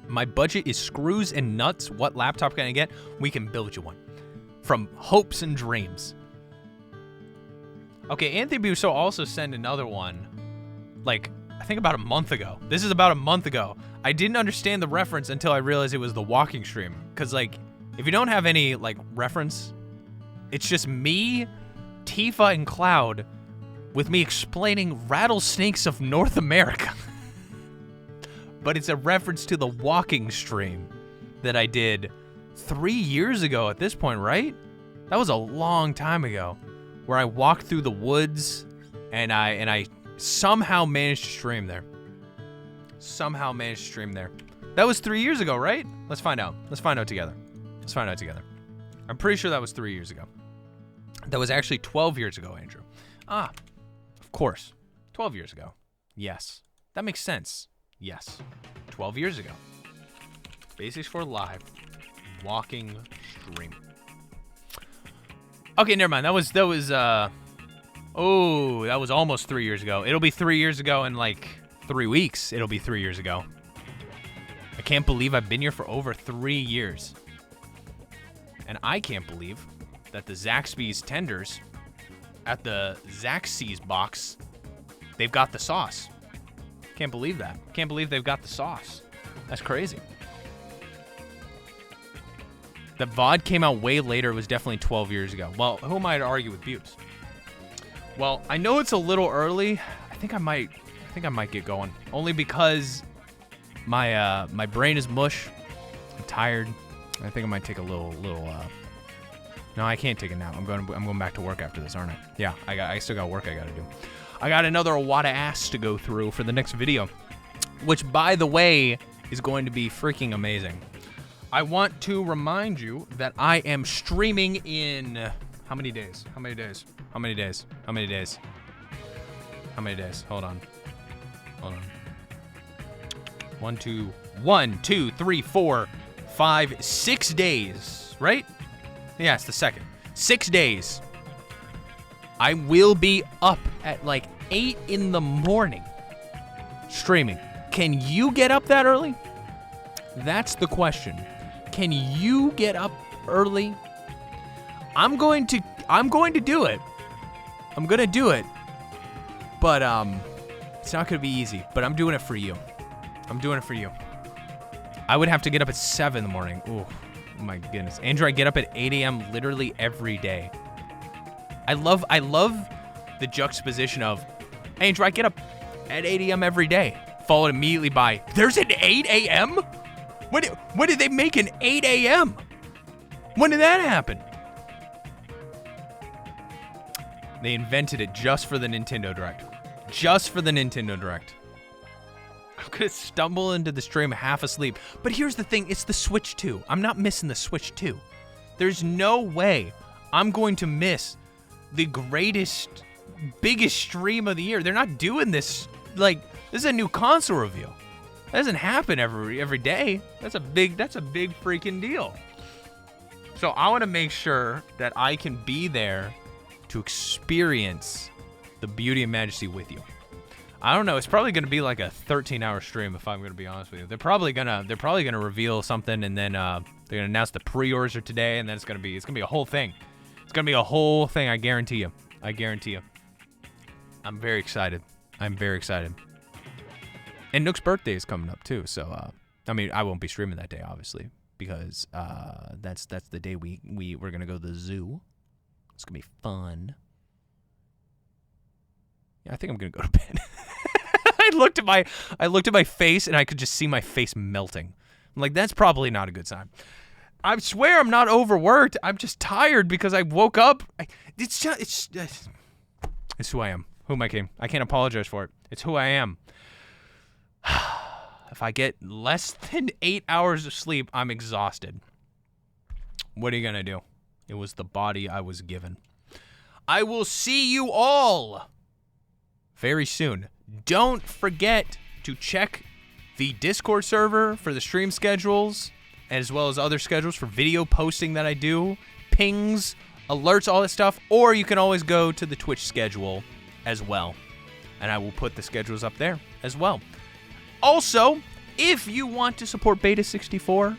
My budget is screws and nuts. What laptop can I get? We can build you one. From Hopes and Dreams. Okay, Anthony Busso also sent another one, like, I think about a month ago. This is about a month ago. I didn't understand the reference until I realized it was the walking stream. Because, like, if you don't have any, like, reference, it's just me, Tifa, and Cloud with me explaining rattlesnakes of North America. But it's a reference to the walking stream that I did 3 years ago at this point, right? That was a long time ago. Where I walked through the woods and I somehow managed to stream there. Somehow managed to stream there. That was 3 years ago, right? Let's find out. Let's find out together. Let's find out together. I'm pretty sure that was 3 years ago. That was actually 12 years ago, Andrew. Of course. 12 years ago. Yes. That makes sense. Yes. 12 years ago. Basics for Live. Walking stream. Okay, never mind. That was almost 3 years ago. It'll be 3 years ago in like 3 weeks. It'll be 3 years ago. I can't believe I've been here for over 3 years. And I can't believe that the Zaxby's tenders at the Zaxby's box, they've got the sauce. Can't believe that. Can't believe they've got the sauce. That's crazy. The VOD came out way later. It was definitely 12 years ago. Well, who am I to argue with Butts? Well, I know it's a little early. I think I might get going. Only because my brain is mush. I'm tired. I think I might take a little. No, I can't take a nap. I'm going back to work after this, aren't I? Yeah, I still got work I got to do. I got another Awada ass to go through for the next video, which, by the way, is going to be freaking amazing. I want to remind you that I am streaming in how many days? How many days? How many days? How many days? How many days? Hold on. 1, 2, 3, 4, 5, 6 days, right? Yeah, it's the second. 6 days. I will be up at like 8 in the morning streaming. Can you get up that early? That's the question. Can you get up early? I'm going to do it. I'm going to do it. But it's not going to be easy, but I'm doing it for you. I'm doing it for you. I would have to get up at 7 in the morning. Ooh, my goodness. Andrew, I get up at 8 a.m. literally every day. I love the juxtaposition of, hey, Andrew, I get up at 8 a.m. every day, followed immediately by, there's an 8 a.m.? When did they make an 8 a.m.? When did that happen? They invented it just for the Nintendo Direct. Just for the Nintendo Direct. I'm gonna stumble into the stream half asleep. But here's the thing, it's the Switch 2. I'm not missing the Switch 2. There's no way I'm going to miss the greatest, biggest stream of the year. They're not doing this, like, this is a new console review. That doesn't happen every day. That's a big freaking deal. So I want to make sure that I can be there to experience the beauty and majesty with you. I don't know. It's probably going to be like a 13-hour stream, if I'm going to be honest with you. They're probably gonna reveal something, and then they're gonna announce the pre-orders are today, and then it's gonna be a whole thing. It's gonna be a whole thing. I guarantee you. I guarantee you. I'm very excited. I'm very excited. And Nook's birthday is coming up too, so I mean, I won't be streaming that day, obviously, because that's the day we're gonna go to the zoo. It's gonna be fun. Yeah, I think I'm gonna go to bed. I looked at my face and I could just see my face melting. I'm like, that's probably not a good sign. I swear I'm not overworked. I'm just tired because I woke up. It's who I am. Who am I kidding? I can't apologize for it. It's who I am. If I get less than 8 hours of sleep, I'm exhausted. What are you gonna do? It was the body I was given. I will see you all very soon. Don't forget to check the Discord server for the stream schedules, as well as other schedules for video posting that I do, pings, alerts, all that stuff, or you can always go to the Twitch schedule as well, and I will put the schedules up there as well. Also, if you want to support Beta 64,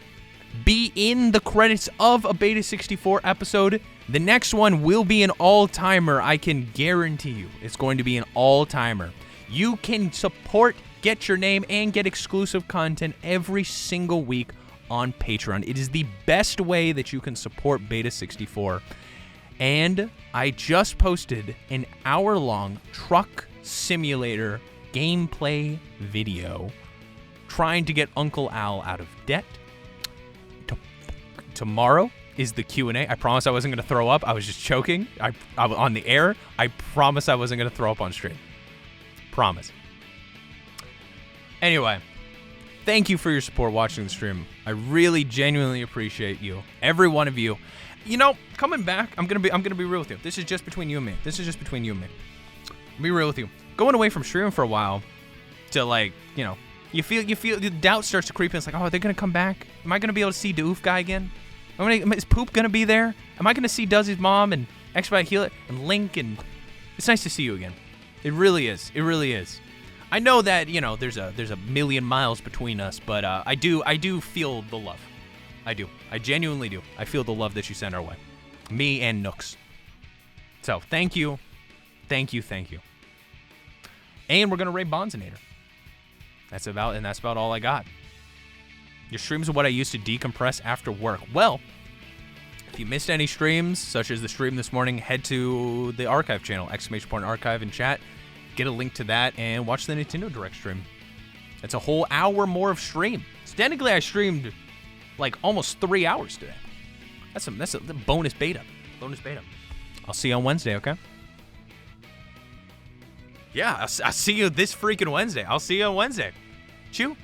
be in the credits of a Beta 64 episode. The next one will be an all-timer, I can guarantee you. It's going to be an all-timer. You can support, get your name, and get exclusive content every single week on Patreon. It is the best way that you can support Beta 64. And I just posted an hour-long truck simulator gameplay video trying to get Uncle Al out of debt. Tomorrow is the Q&A. I promise I wasn't going to throw up. I was just choking. I on the air. I promise I wasn't going to throw up on stream. Promise. Anyway, thank you for your support watching the stream. I really genuinely appreciate you. Every one of you. You know, coming back, I'm going to be real with you. This is just between you and me. This is just between you and me. I'll be real with you. Going away from streaming for a while to, like, you know, you feel the doubt starts to creep in. It's like, oh, are they going to come back? Am I going to be able to see Doof guy again? Is Poop going to be there? Am I going to see Duzzy's mom and Expedite Heal It and Link? And it's nice to see you again. It really is. It really is. I know that, you know, there's a million miles between us, but I do feel the love. I do. I genuinely do. I feel the love that you send our way. Me and Nooks. So, thank you. Thank you, thank you. And we're going to raid Bonzinator. That's about all I got. Your streams are what I use to decompress after work. Well, if you missed any streams, such as the stream this morning, head to the archive channel, !archive in chat. Get a link to that and watch the Nintendo Direct stream. It's a whole hour more of stream. So technically, I streamed like almost 3 hours today. That's a bonus beta. Bonus beta. I'll see you on Wednesday, okay? Yeah, I'll see you this freaking Wednesday. I'll see you on Wednesday. Chew.